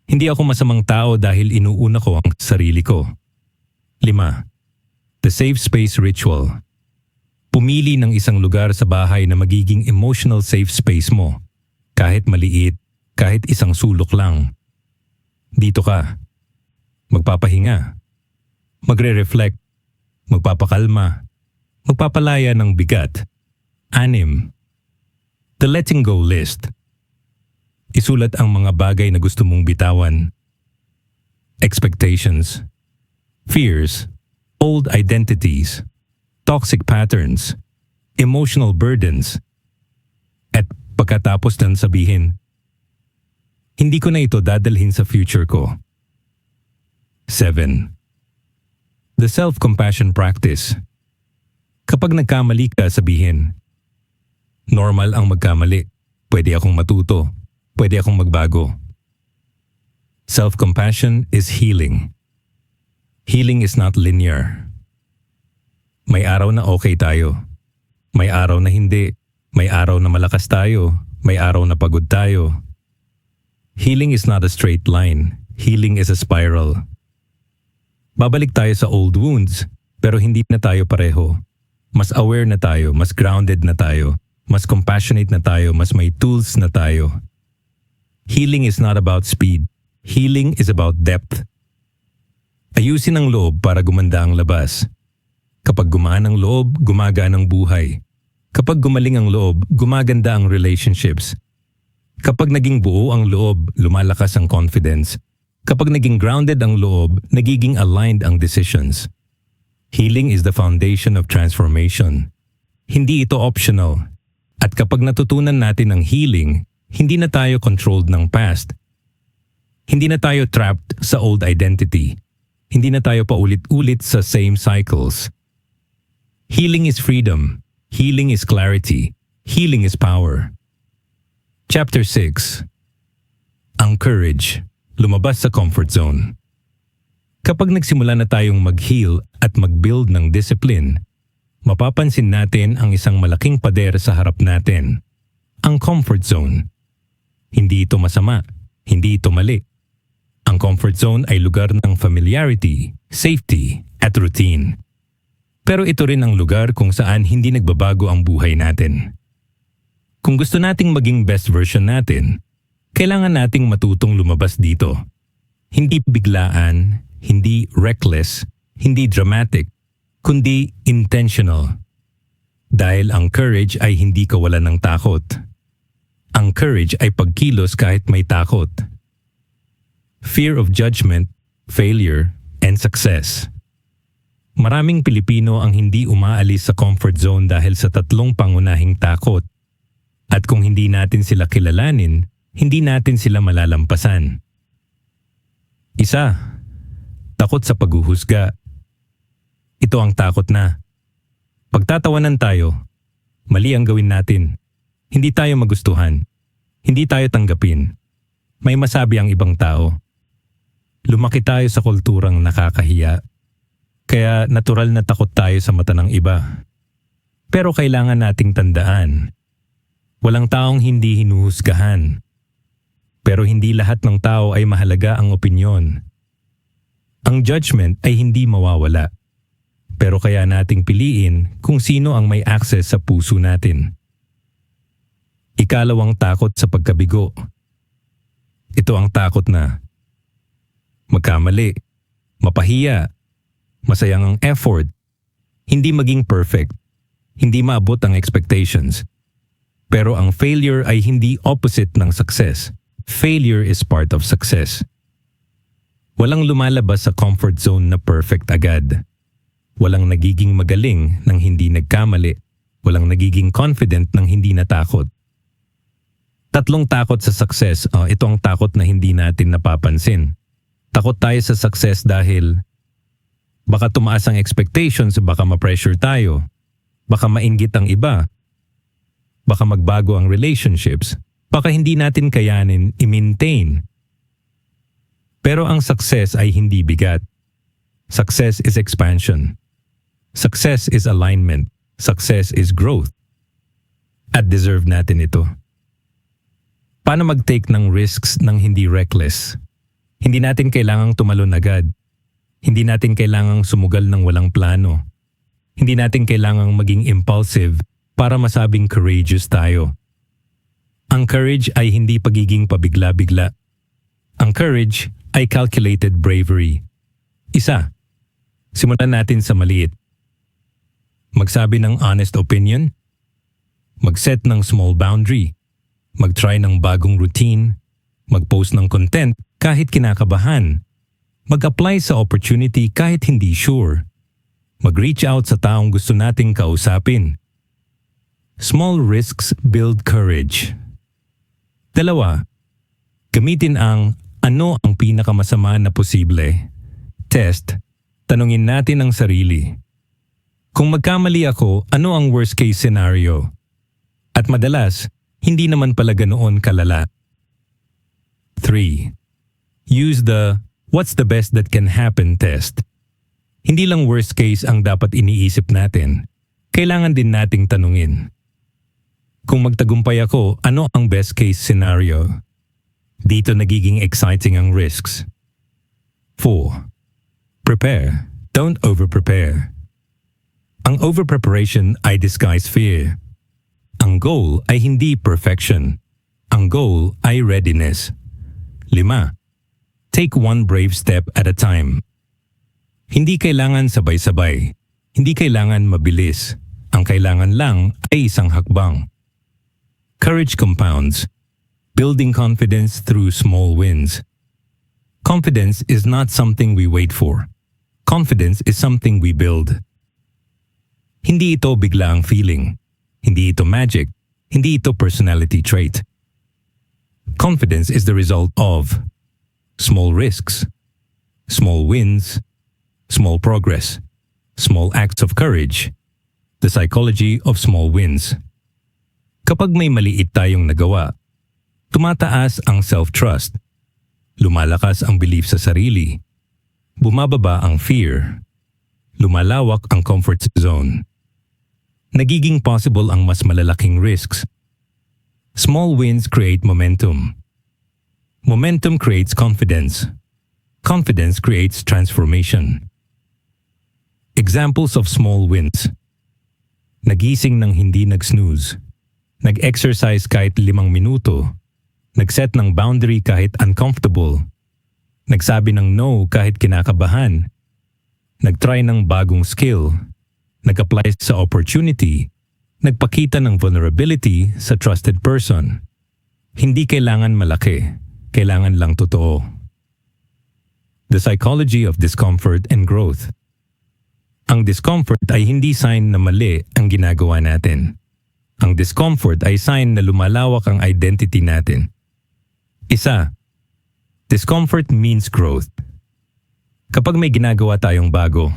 hindi ako masamang tao dahil inuuna ko ang sarili ko. 5. The safe space ritual. Pumili ng isang lugar sa bahay na magiging emotional safe space mo. Kahit maliit, kahit isang sulok lang. Dito ka. Magpapahinga. Magre-reflect. Magpapakalma. Magpapalaya ng bigat. 6. The letting go list. Isulat ang mga bagay na gusto mong bitawan. Expectations. Fears. Old identities. Toxic patterns. Emotional burdens. At pagkatapos ng sabihin, hindi ko na ito dadalhin sa future ko. 7. The self-compassion practice. Kapag nagkamali ka, sabihin, normal ang magkamali. Pwede akong matuto. Pwede akong magbago. Self-compassion is healing. Healing is not linear. May araw na okay tayo. May araw na hindi. May araw na malakas tayo. May araw na pagod tayo. Healing is not a straight line. Healing is a spiral. Babalik tayo sa old wounds, pero hindi na tayo pareho. Mas aware na tayo, mas grounded na tayo, mas compassionate na tayo, mas may tools na tayo. Healing is not about speed. Healing is about depth. Ayusin ang loob para gumanda ang labas. Kapag gumaan ang loob, gumagaan ang buhay. Kapag gumaling ang loob, gumaganda ang relationships. Kapag naging buo ang loob, lumalakas ang confidence. Kapag naging grounded ang loob, nagiging aligned ang decisions. Healing is the foundation of transformation. Hindi ito optional. At kapag natutunan natin ang healing, hindi na tayo controlled ng past. Hindi na tayo trapped sa old identity. Hindi na tayo paulit-ulit sa same cycles. Healing is freedom. Healing is clarity. Healing is power. Chapter 6. Ang courage. Lumabas sa comfort zone. Kapag nagsimula na tayong mag-heal at mag-build ng discipline, mapapansin natin ang isang malaking pader sa harap natin. Ang comfort zone. Hindi ito masama. Hindi ito mali. Ang comfort zone ay lugar ng familiarity, safety, at routine. Pero ito rin ang lugar kung saan hindi nagbabago ang buhay natin. Kung gusto nating maging best version natin, kailangan nating matutong lumabas dito. Hindi biglaan, hindi reckless, hindi dramatic, kundi intentional. Dahil ang courage ay hindi kawalan ng takot. Ang courage ay pagkilos kahit may takot. Fear of judgment, failure, and success. Maraming Pilipino ang hindi umaalis sa comfort zone dahil sa tatlong pangunahing takot. At kung hindi natin sila kilalanin, hindi natin sila malalampasan. Isa, takot sa paghuhusga. Ito ang takot na pagtatawanan tayo, mali ang gawin natin. Hindi tayo magustuhan. Hindi tayo tanggapin. May masabi ang ibang tao. Lumaki tayo sa kulturang nakakahiya. Kaya natural na takot tayo sa mata ng iba. Pero kailangan nating tandaan. Walang taong hindi hinuhusgahan. Pero hindi lahat ng tao ay mahalaga ang opinyon. Ang judgment ay hindi mawawala. Pero kaya nating piliin kung sino ang may access sa puso natin. Ikalawang takot sa pagkabigo. Ito ang takot na magkamali, mapahiya, masayang ang effort, hindi maging perfect, hindi maabot ang expectations. Pero ang failure ay hindi opposite ng success. Failure is part of success. Walang lumalabas sa comfort zone na perfect agad. Walang nagiging magaling nang hindi nagkamali. Walang nagiging confident nang hindi natakot. Tatlong takot sa success. Ito ang takot na hindi natin napapansin. Takot tayo sa success dahil baka tumaas ang expectations, baka ma-pressure tayo, baka mainggit ang iba, baka magbago ang relationships, baka hindi natin kayanin i-maintain. Pero ang success ay hindi bigat. Success is expansion. Success is alignment. Success is growth. At deserve natin ito. Paano mag-take ng risks ng hindi reckless? Hindi natin kailangang tumalon agad. Hindi natin kailangang sumugal ng walang plano. Hindi natin kailangang maging impulsive para masabing courageous tayo. Ang courage ay hindi pagiging pabigla-bigla. Ang courage ay calculated bravery. Isa, simulan natin sa maliit. Magsabi ng honest opinion. Mag-set ng small boundary. Mag-try ng bagong routine. Mag-post ng content kahit kinakabahan. Mag-apply sa opportunity kahit hindi sure. Mag-reach out sa taong gusto nating kausapin. Small risks build courage. Dalawa, gamitin ang ano ang pinakamasama na posible. Test, tanungin natin ang sarili. Kung magkamali ako, ano ang worst case scenario? At madalas, hindi naman pala ganoon kalala. 3. Use the what's the best that can happen test. Hindi lang worst case ang dapat iniisip natin. Kailangan din nating tanungin. Kung magtagumpay ako, ano ang best case scenario? Dito nagiging exciting ang risks. 4. Prepare. Don't over-prepare. Ang over-preparation ay disguise fear. Ang goal ay hindi perfection. Ang goal ay readiness. 5. Take one brave step at a time. Hindi kailangan sabay-sabay. Hindi kailangan mabilis. Ang kailangan lang ay isang hakbang. Courage compounds. Building confidence through small wins. Confidence is not something we wait for. Confidence is something we build. Hindi ito bigla ang feeling. Hindi ito magic. Hindi ito personality trait. Confidence is the result of small risks, small wins, small progress, small acts of courage, the psychology of small wins. Kapag may maliit tayong nagawa, tumataas ang self-trust, lumalakas ang belief sa sarili, bumababa ang fear, lumalawak ang comfort zone. Nagiging possible ang mas malalaking risks. Small wins create momentum. Momentum creates confidence. Confidence creates transformation. Examples of small wins. Nagising ng hindi nag-snooze. Nag-exercise kahit 5 minuto. Nag-set ng boundary kahit uncomfortable. Nagsabi ng no kahit kinakabahan. Nag-try ng bagong skill. Nag-apply sa opportunity. Nagpakita ng vulnerability sa trusted person. Hindi kailangan malaki, kailangan lang totoo. The psychology of discomfort and growth. Ang discomfort ay hindi sign na mali ang ginagawa natin. Ang discomfort ay sign na lumalawak ang identity natin. Isa, discomfort means growth. Kapag may ginagawa tayong bago,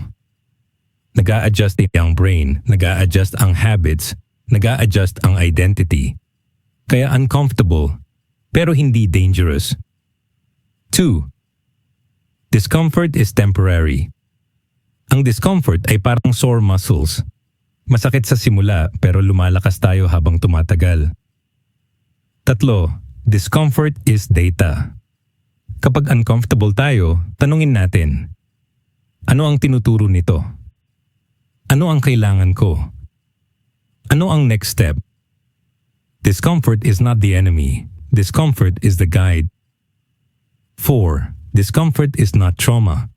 nag-a-adjust ang brain, nag-a-adjust ang habits, nag-a-adjust ang identity. Kaya uncomfortable, pero hindi dangerous. 2. Discomfort is temporary. Ang discomfort ay parang sore muscles. Masakit sa simula pero lumalakas tayo habang tumatagal. 3. Discomfort is data. Kapag uncomfortable tayo, tanungin natin, ano ang tinuturo nito? Ano ang kailangan ko? Ano ang next step? Discomfort is not the enemy. Discomfort is the guide. 4. Discomfort is not trauma.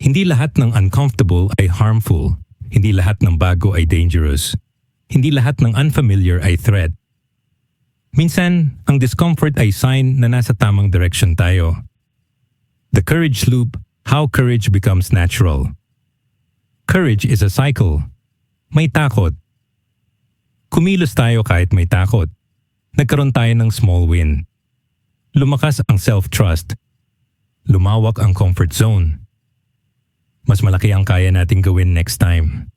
Hindi lahat ng uncomfortable ay harmful. Hindi lahat ng bago ay dangerous. Hindi lahat ng unfamiliar ay threat. Minsan, ang discomfort ay sign na nasa tamang direction tayo. The courage loop, how courage becomes natural. Courage is a cycle. May takot. Kumilos tayo kahit may takot. Nagkaroon tayo ng small win. Lumakas ang self-trust. Lumawak ang comfort zone. Mas malaki ang kaya nating gawin next time.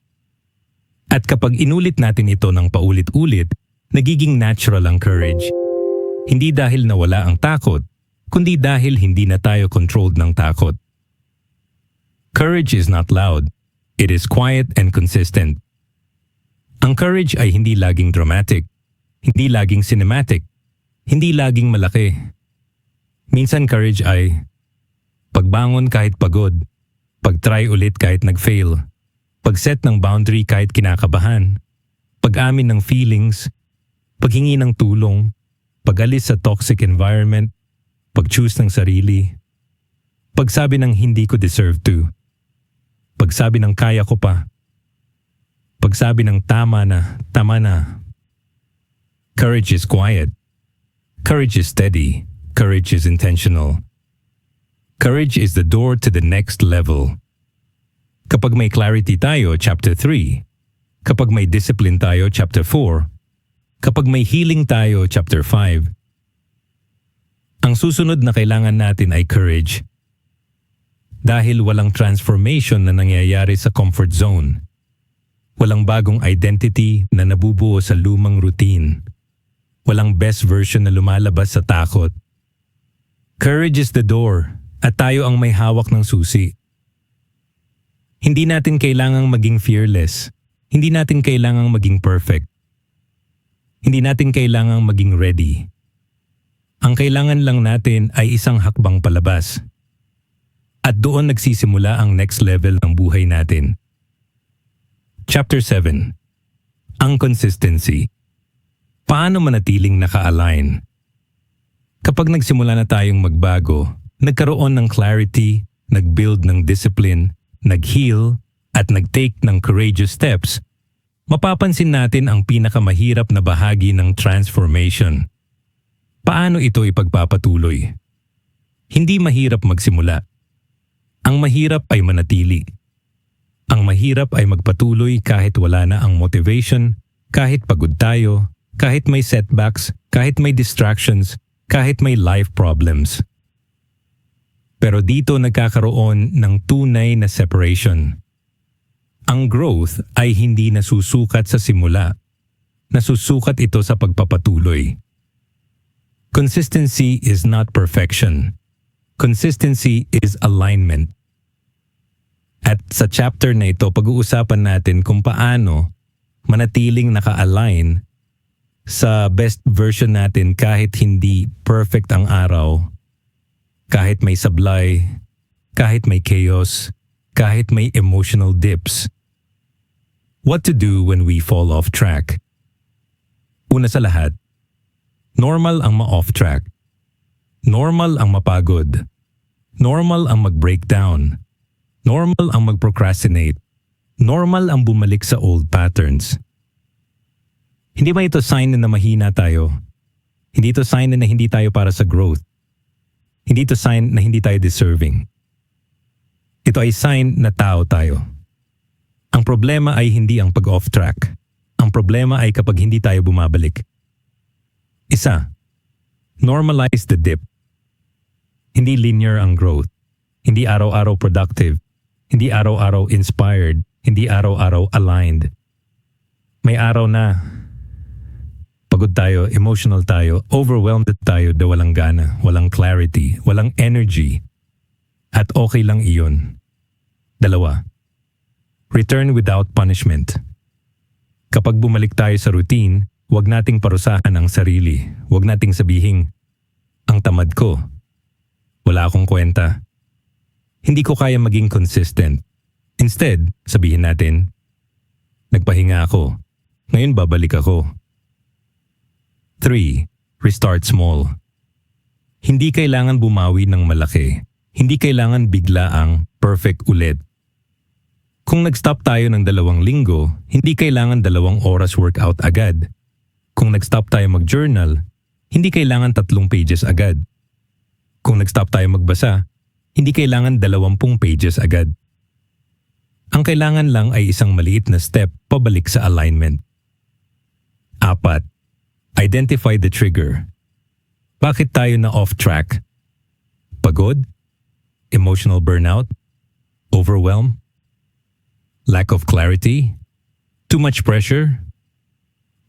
At kapag inulit natin ito ng paulit-ulit, nagiging natural ang courage. Hindi dahil nawala ang takot, kundi dahil hindi na tayo controlled ng takot. Courage is not loud. It is quiet and consistent. Ang courage ay hindi laging dramatic, hindi laging cinematic, hindi laging malaki. Minsan courage ay pagbangon kahit pagod, pag-try ulit kahit nag-fail, pag-set ng boundary kahit kinakabahan, pag-amin ng feelings, paghingi ng tulong, pag-alis sa toxic environment, pag-choose ng sarili, pagsabi ng hindi ko deserve to, pagsabi ng kaya ko pa, pagsabi ng tama na, tama na. Courage is quiet. Courage is steady. Courage is intentional. Courage is the door to the next level. Kapag may clarity tayo, chapter 3. Kapag may discipline tayo, chapter 4. Kapag may healing tayo, chapter 5. Ang susunod na kailangan natin ay courage. Dahil walang transformation na nangyayari sa comfort zone. Walang bagong identity na nabubuo sa lumang routine. Walang best version na lumalabas sa takot. Courage is the door at tayo ang may hawak ng susi. Hindi natin kailangang maging fearless. Hindi natin kailangang maging perfect. Hindi natin kailangang maging ready. Ang kailangan lang natin ay isang hakbang palabas. At doon nagsisimula ang next level ng buhay natin. Chapter 7. Ang consistency. Paano manatiling naka-align? Kapag nagsimula na tayong magbago, nagkaroon ng clarity, nag-build ng discipline, nag-heal, at nag-take ng courageous steps, mapapansin natin ang pinakamahirap na bahagi ng transformation. Paano ito ipagpapatuloy? Hindi mahirap magsimula. Ang mahirap ay manatili. Ang mahirap ay magpatuloy kahit wala na ang motivation, kahit pagod tayo, kahit may setbacks, kahit may distractions, kahit may life problems. Pero dito nagkakaroon ng tunay na separation. Ang growth ay hindi nasusukat sa simula. Nasusukat ito sa pagpapatuloy. Consistency is not perfection. Consistency is alignment. At sa chapter na ito, pag-uusapan natin kung paano manatiling naka-align sa best version natin kahit hindi perfect ang araw, kahit may sablay, kahit may chaos, kahit may emotional dips. What to do when we fall off track? Una sa lahat, normal ang ma-off track. Normal ang mapagod. Normal ang mag-breakdown. Normal ang mag-procrastinate. Normal ang bumalik sa old patterns. Hindi ba ito sign na mahina tayo? Hindi ito sign na hindi tayo para sa growth. Hindi ito sign na hindi tayo deserving. Ito ay sign na tao tayo. Ang problema ay hindi ang pag-off track. Ang problema ay kapag hindi tayo bumabalik. Isa, normalize the dip. Hindi linear ang growth. Hindi araw-araw productive. Hindi araw-araw inspired. Hindi araw-araw aligned. May araw na pagod tayo, emotional tayo, overwhelmed tayo, da walang gana, walang clarity, walang energy. At okay lang iyon. Dalawa, return without punishment. Kapag bumalik tayo sa routine, huwag nating parusahan ang sarili. Huwag nating sabihing, ang tamad ko. Wala akong kwenta. Hindi ko kaya maging consistent. Instead, sabihin natin, nagpahinga ako. Ngayon babalik ako. 3. Restart small. Hindi kailangan bumawi ng malaki. Hindi kailangan bigla ang perfect ulit. Kung nag-stop tayo ng 2 linggo, hindi kailangan 2 oras workout agad. Kung nag-stop tayo mag-journal, hindi kailangan 3 pages agad. Kung nag-stop tayo magbasa, hindi kailangan 20 pages agad. Ang kailangan lang ay isang maliit na step pabalik sa alignment. 4. Identify the trigger. Bakit tayo na off track? Pagod? Emotional burnout? Overwhelm? Lack of clarity? Too much pressure?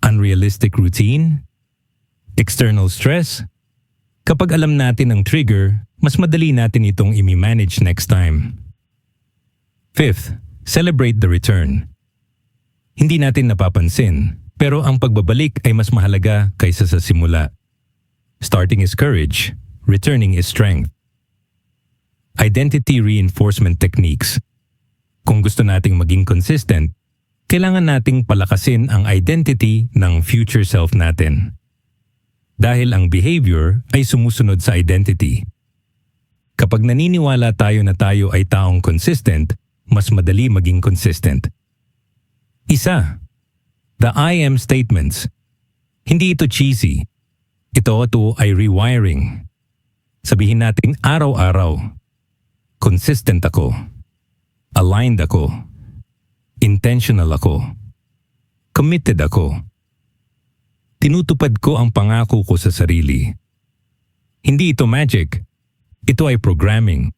Unrealistic routine? External stress? Kapag alam natin ang trigger, mas madali natin itong imi-manage next time. 5. Celebrate the return. Hindi natin napapansin, pero ang pagbabalik ay mas mahalaga kaysa sa simula. Starting is courage, returning is strength. Identity reinforcement techniques. Kung gusto nating maging consistent, kailangan nating palakasin ang identity ng future self natin. Dahil ang behavior ay sumusunod sa identity. Kapag naniniwala tayo na tayo ay taong consistent, mas madali maging consistent. Isa, the I am statements. Hindi ito cheesy. Ito ay rewiring. Sabihin natin araw-araw, consistent ako, aligned ako, intentional ako, committed ako. Tinutupad ko ang pangako ko sa sarili. Hindi ito magic. Ito ay programming.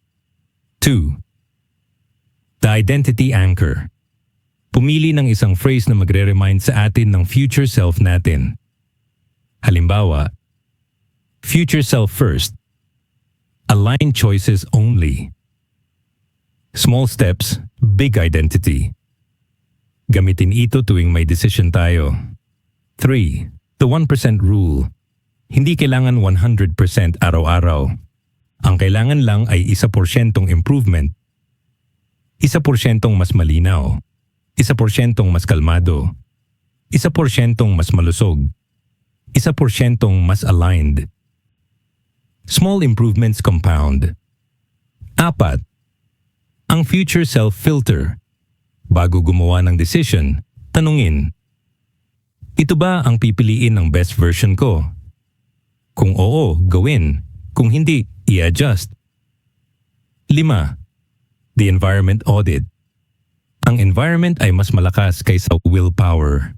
2. The identity anchor. Pumili ng isang phrase na magre-remind sa atin ng future self natin. Halimbawa, future self first. Aligned choices only. Small steps, big identity. Gamitin ito tuwing may decision tayo. 3. The 1% rule. Hindi kailangan 100% araw-araw. Ang kailangan lang ay 1% improvement. 1% mas malinaw. 1% mas kalmado. 1% mas malusog. 1% mas aligned. Small improvements compound. 4. Ang future self filter. Bago gumawa ng decision, tanungin, ito ba ang pipiliin ng best version ko? Kung oo, gawin. Kung hindi, i-adjust. 5. The environment audit. Ang environment ay mas malakas kaysa willpower.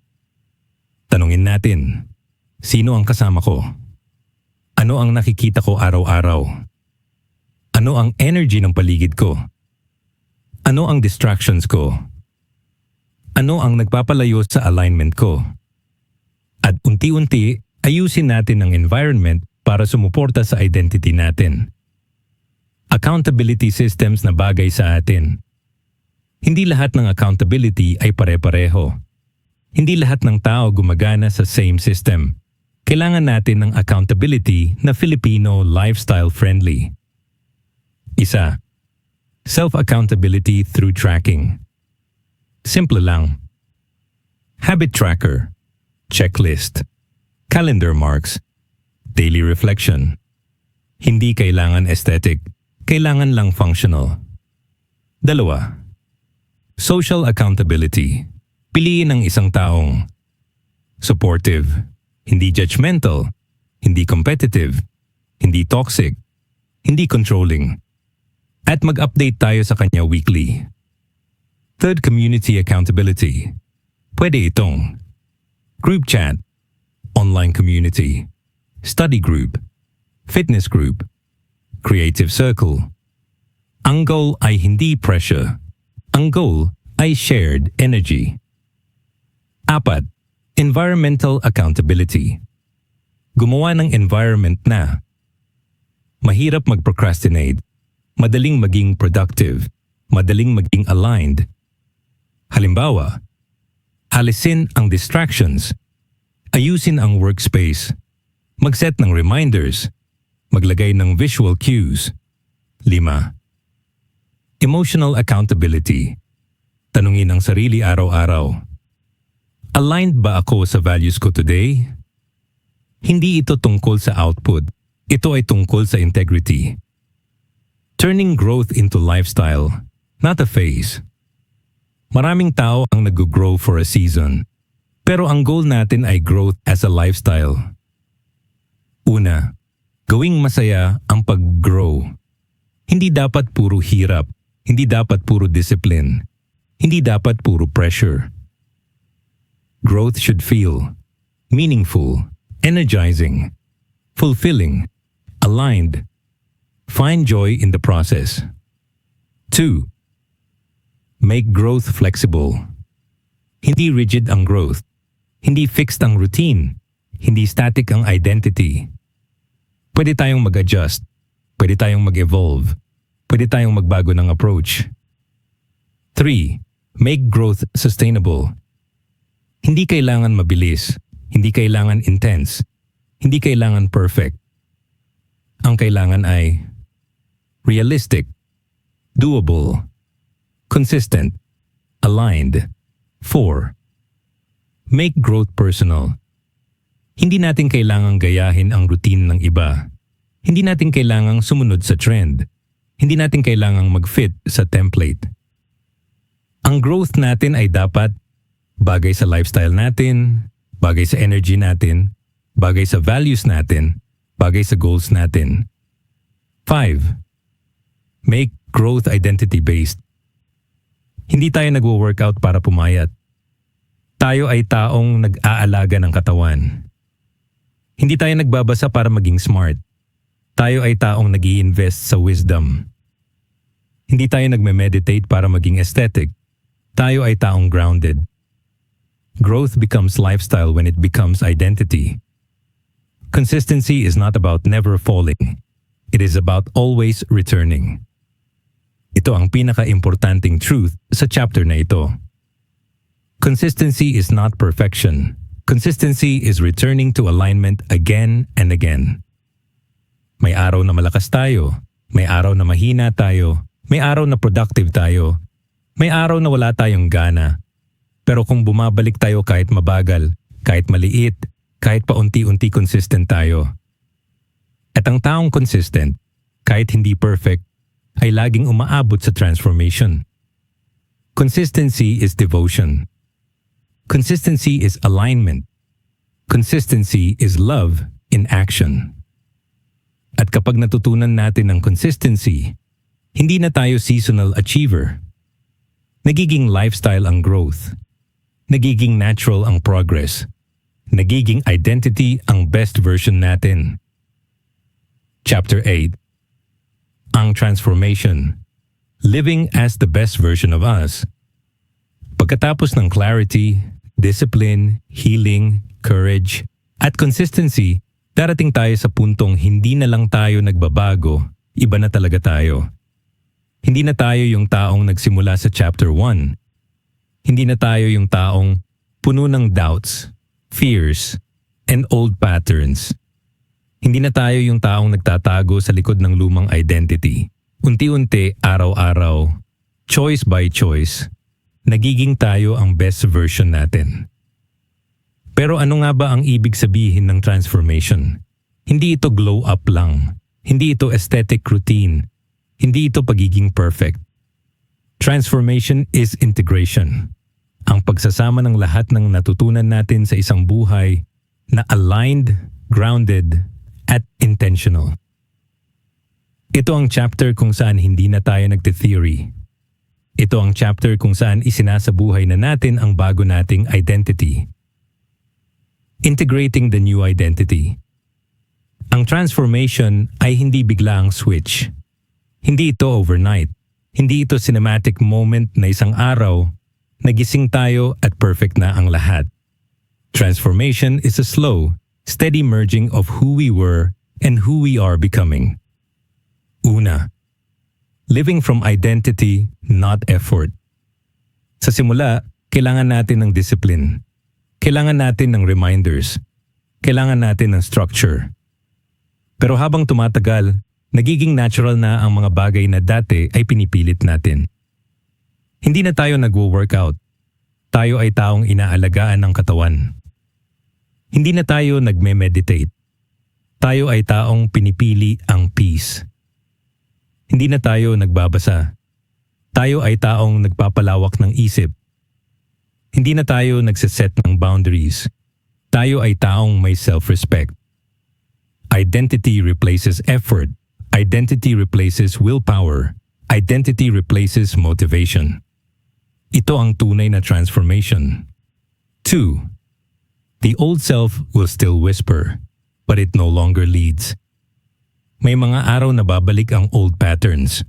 Tanungin natin, sino ang kasama ko? Ano ang nakikita ko araw-araw? Ano ang energy ng paligid ko? Ano ang distractions ko? Ano ang nagpapalayo sa alignment ko? At unti-unti, ayusin natin ang environment para sumuporta sa identity natin. Accountability systems na bagay sa atin. Hindi lahat ng accountability ay pare-pareho. Hindi lahat ng tao gumagana sa same system. Kailangan natin ng accountability na Filipino lifestyle-friendly. 1. Self-accountability through tracking. Simple lang. Habit tracker, checklist, calendar marks, daily reflection. Hindi kailangan aesthetic, kailangan lang functional. 2. Social accountability. Piliin ang isang taong supportive, hindi judgmental, hindi competitive, hindi toxic, hindi controlling. At mag-update tayo sa kanya weekly. Third, community accountability. Pwede itong group chat, online community, study group, fitness group, creative circle. Ang goal ay hindi pressure. Ang goal ay shared energy. 4, environmental accountability. Gumawa ng environment na mahirap mag-procrastinate, madaling maging productive, madaling maging aligned. Halimbawa, alisin ang distractions, ayusin ang workspace, mag-set ng reminders, maglagay ng visual cues. 5, emotional accountability. Tanungin ang sarili araw-araw. Aligned ba ako sa values ko today? Hindi ito tungkol sa output. Ito ay tungkol sa integrity. Turning growth into lifestyle, not a phase. Maraming tao ang nag-grow for a season. Pero ang goal natin ay growth as a lifestyle. Una, gawing masaya ang pag-grow. Hindi dapat puro hirap. Hindi dapat puro discipline. Hindi dapat puro pressure. Growth should feel meaningful, energizing, fulfilling, aligned. Find joy in the process. 2, make growth flexible. Hindi rigid ang growth. Hindi fixed ang routine. Hindi static ang identity. Pwede tayong mag-adjust. Pwede tayong mag-evolve. Pwede tayong magbago ng approach. 3, make growth sustainable. Hindi kailangan mabilis. Hindi kailangan intense. Hindi kailangan perfect. Ang kailangan ay realistic, doable, consistent, aligned. 4, make growth personal. Hindi natin kailangang gayahin ang routine ng iba. Hindi natin kailangang sumunod sa trend. Hindi natin kailangang mag-fit sa template. Ang growth natin ay dapat bagay sa lifestyle natin, bagay sa energy natin, bagay sa values natin, bagay sa goals natin. 5, make growth identity-based. Hindi tayo nagwo-workout para pumayat. Tayo ay taong nag-aalaga ng katawan. Hindi tayo nagbabasa para maging smart. Tayo ay taong nag-i-invest sa wisdom. Hindi tayo nagme-meditate para maging aesthetic. Tayo ay taong grounded. Growth becomes lifestyle when it becomes identity. Consistency is not about never falling. It is about always returning. Ito ang pinaka-importanting truth sa chapter na ito. Consistency is not perfection. Consistency is returning to alignment again and again. May araw na malakas tayo. May araw na mahina tayo. May araw na productive tayo. May araw na wala tayong gana. Pero kung bumabalik tayo kahit mabagal, kahit maliit, kahit paunti-unti consistent tayo. At ang taong consistent, kahit hindi perfect, ay laging umaabot sa transformation. Consistency is devotion. Consistency is alignment. Consistency is love in action. At kapag natutunan natin ang consistency, hindi na tayo seasonal achiever. Nagiging lifestyle ang growth. Nagiging natural ang progress. Nagiging identity ang best version natin. Chapter 8. Ang transformation. Living as the best version of us. Pagkatapos ng clarity, discipline, healing, courage, at consistency, darating tayo sa puntong hindi na lang tayo nagbabago, iba na talaga tayo. Hindi na tayo yung taong nagsimula sa chapter 1. Hindi na tayo yung taong puno ng doubts, fears, and old patterns. Hindi na tayo yung taong nagtatago sa likod ng lumang identity. Unti-unti, araw-araw, choice by choice, nagiging tayo ang best version natin. Pero ano nga ba ang ibig sabihin ng transformation? Hindi ito glow up lang. Hindi ito aesthetic routine. Hindi ito pagiging perfect. Transformation is integration. Ang pagsasama ng lahat ng natutunan natin sa isang buhay na aligned, grounded, at intentional. Ito ang chapter kung saan hindi na tayo nagte-theory. Ito ang chapter kung saan isinasabuhay na natin ang bago nating identity. Integrating the new identity. Ang transformation ay hindi bigla ang switch. Hindi ito overnight. Hindi ito cinematic moment na isang araw, nagising tayo at perfect na ang lahat. Transformation is a slow, steady merging of who we were and who we are becoming. Una, living from identity, not effort. Sa simula, kailangan natin ng discipline. Kailangan natin ng reminders. Kailangan natin ng structure. Pero habang tumatagal, nagiging natural na ang mga bagay na dati ay pinipilit natin. Hindi na tayo nagwo-workout. Tayo ay taong inaalagaan ng katawan. Hindi na tayo nagme-meditate. Tayo ay taong pinipili ang peace. Hindi na tayo nagbabasa. Tayo ay taong nagpapalawak ng isip. Hindi na tayo nagsiset ng boundaries. Tayo ay taong may self-respect. Identity replaces effort. Identity replaces willpower. Identity replaces motivation. Ito ang tunay na transformation. 2. The old self will still whisper, but it no longer leads. May mga araw na babalik ang old patterns.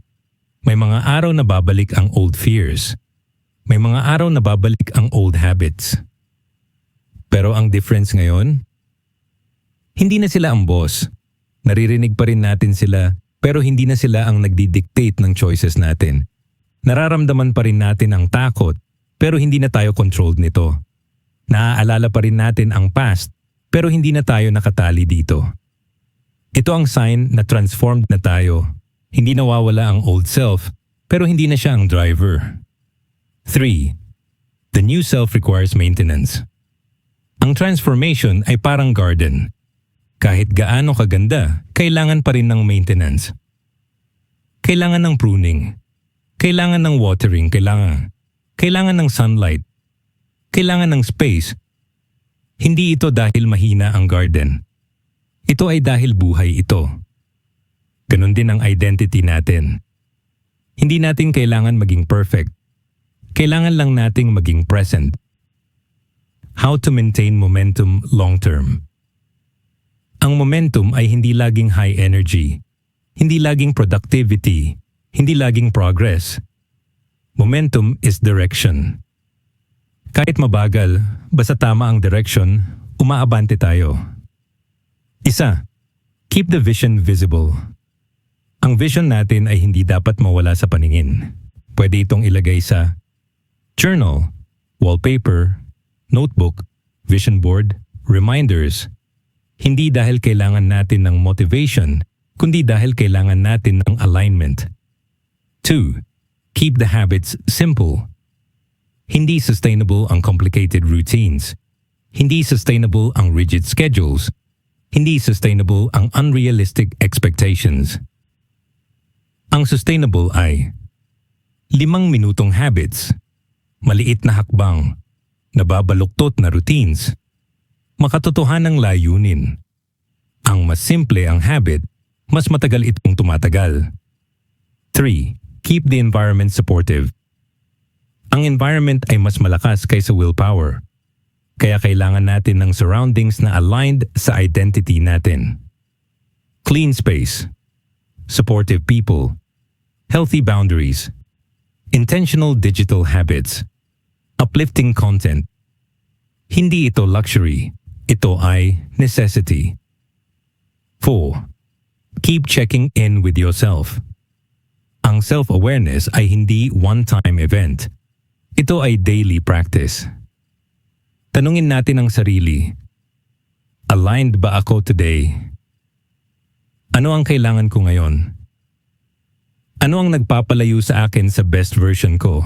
May mga araw na babalik ang old fears. May mga araw na babalik ang old habits. Pero ang difference ngayon, hindi na sila ang boss. Naririnig pa rin natin sila, pero hindi na sila ang nagdi-dictate ng choices natin. Nararamdaman pa rin natin ang takot, pero hindi na tayo controlled nito. Naaalala pa rin natin ang past, pero hindi na tayo nakatali dito. Ito ang sign na transformed na tayo. Hindi nawawala ang old self, pero hindi na siya ang driver. 3. The new self requires maintenance. Ang transformation ay parang garden. Kahit gaano kaganda, kailangan pa rin ng maintenance. Kailangan ng pruning. Kailangan ng watering. Kailangan ng sunlight. Kailangan ng space. Hindi ito dahil mahina ang garden. Ito ay dahil buhay ito. Ganon din ang identity natin. Hindi natin kailangan maging perfect. Kailangan lang nating maging present. How to maintain momentum long-term. Ang momentum ay hindi laging high energy, hindi laging productivity, hindi laging progress. Momentum is direction. Kahit mabagal, basta tama ang direction, umaabante tayo. Isa, keep the vision visible. Ang vision natin ay hindi dapat mawala sa paningin. Pwede itong ilagay sa journal, wallpaper, notebook, vision board, reminders. Hindi dahil kailangan natin ng motivation, kundi dahil kailangan natin ng alignment. 2. Keep the habits simple. Hindi sustainable ang complicated routines. Hindi sustainable ang rigid schedules. Hindi sustainable ang unrealistic expectations. Ang sustainable ay 5 minutong habits, maliit na hakbang, nababaluktot na routines, makatotohanang layunin. Ang mas simple ang habit, mas matagal itong tumatagal. 3. Keep the environment supportive. Ang environment ay mas malakas kaysa willpower. Kaya kailangan natin ng surroundings na aligned sa identity natin. Clean space, supportive people, healthy boundaries, intentional digital habits, uplifting content. Hindi ito luxury. Ito ay necessity. 4. Keep checking in with yourself. Ang self-awareness ay hindi one-time event. Ito ay daily practice. Tanungin natin ang sarili. Aligned ba ako today? Ano ang kailangan ko ngayon? Ano ang nagpapalayo sa akin sa best version ko?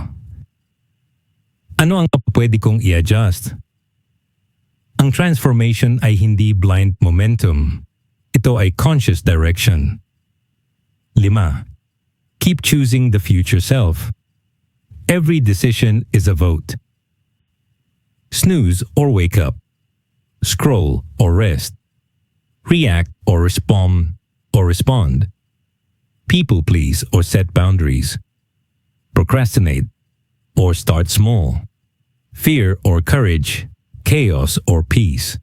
Ano ang pwede kong i-adjust? Ang transformation ay hindi blind momentum. Ito ay conscious direction. 5. Keep choosing the future self. Every decision is a vote. Snooze or wake up. Scroll or rest. react or respond, people please or set boundaries, procrastinate or start small, fear or courage, chaos or peace.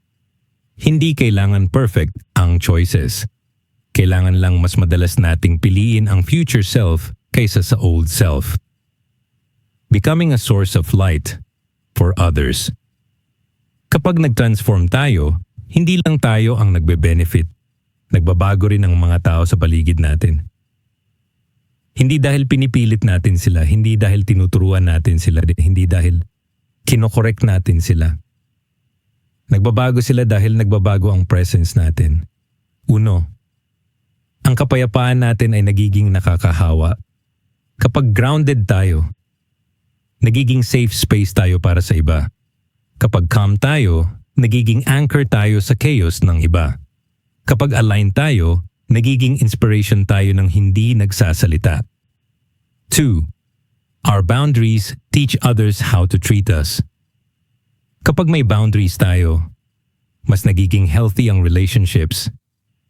Hindi kailangan perfect ang choices. Kailangan lang mas madalas nating piliin ang future self kaysa sa old self. Becoming a source of light for others. Kapag nag-transform tayo, hindi lang tayo ang nagbe-benefit. Nagbabago rin ang mga tao sa paligid natin. Hindi dahil pinipilit natin sila, hindi dahil tinuturuan natin sila, hindi dahil kinokorek natin sila. Nagbabago sila dahil nagbabago ang presence natin. Uno, ang kapayapaan natin ay nagiging nakakahawa. Kapag grounded tayo, nagiging safe space tayo para sa iba. Kapag calm tayo, nagiging anchor tayo sa chaos ng iba. Kapag aligned tayo, nagiging inspiration tayo ng hindi nagsasalita. 2. Our boundaries teach others how to treat us. Kapag may boundaries tayo, mas nagiging healthy ang relationships,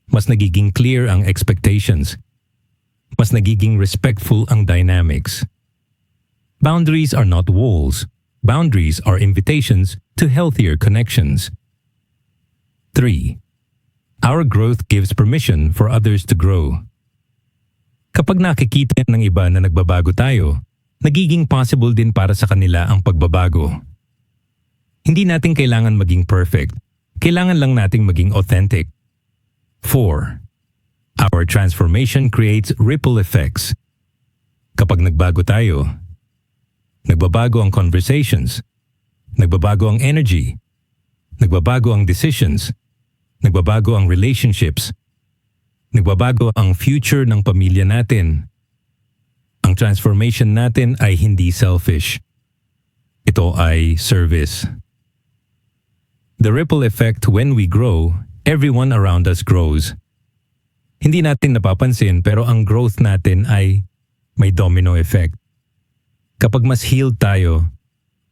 mas nagiging clear ang expectations, mas nagiging respectful ang dynamics. Boundaries are not walls. Boundaries are invitations to healthier connections. 3. Our growth gives permission for others to grow. Kapag nakikita ng iba na nagbabago tayo, nagiging possible din para sa kanila ang pagbabago. Hindi natin kailangan maging perfect. Kailangan lang nating maging authentic. 4. Our transformation creates ripple effects. Kapag nagbago tayo, nagbabago ang conversations, nagbabago ang energy, nagbabago ang decisions, nagbabago ang relationships, nagbabago ang future ng pamilya natin. Ang transformation natin ay hindi selfish. Ito ay service. The ripple effect: when we grow, everyone around us grows. Hindi natin napapansin pero ang growth natin ay may domino effect. Kapag mas healed tayo,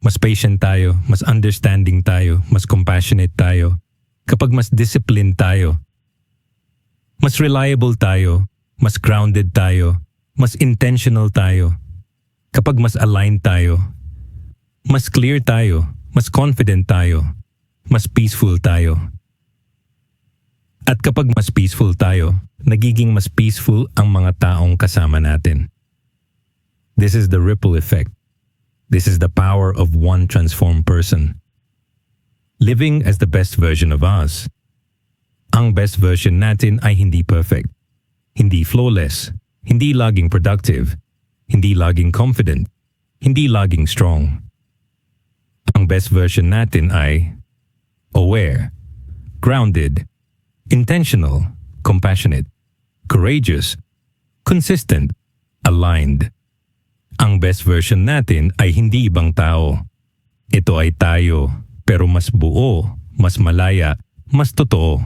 mas patient tayo, mas understanding tayo, mas compassionate tayo, kapag mas disciplined tayo, mas reliable tayo, mas grounded tayo, mas intentional tayo, kapag mas aligned tayo, mas clear tayo, mas confident tayo, mas peaceful tayo. At kapag mas peaceful tayo, nagiging mas peaceful ang mga taong kasama natin. This is the ripple effect. This is the power of one transformed person. Living as the best version of us. Ang best version natin ay hindi perfect, hindi flawless, hindi laging productive, hindi laging confident, hindi laging strong. Ang best version natin ay aware, grounded, intentional, compassionate, courageous, consistent, aligned. Ang best version natin ay hindi ibang tao. Ito ay tayo, pero mas buo, mas malaya, mas totoo.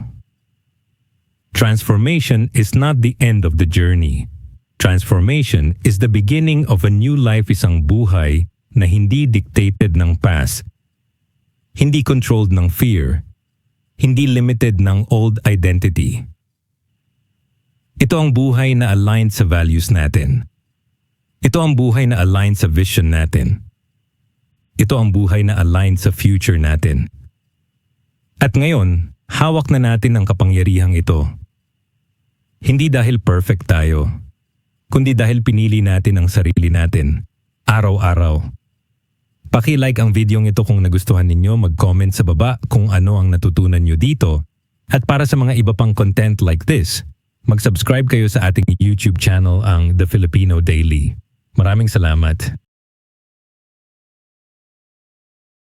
Transformation is not the end of the journey. Transformation is the beginning of a new life, isang buhay na hindi dictated ng past, hindi controlled ng fear, hindi limited ng old identity. Ito ang buhay na aligned sa values natin. Ito ang buhay na aligned sa vision natin. Ito ang buhay na aligned sa future natin. At ngayon, hawak na natin ang kapangyarihang ito. Hindi dahil perfect tayo, kundi dahil pinili natin ang sarili natin, araw-araw. Paki-like ang videong ito kung nagustuhan ninyo, mag-comment sa baba kung ano ang natutunan nyo dito. At para sa mga iba pang content like this, mag-subscribe kayo sa ating YouTube channel, ang The Filipino Daily. Maraming salamat.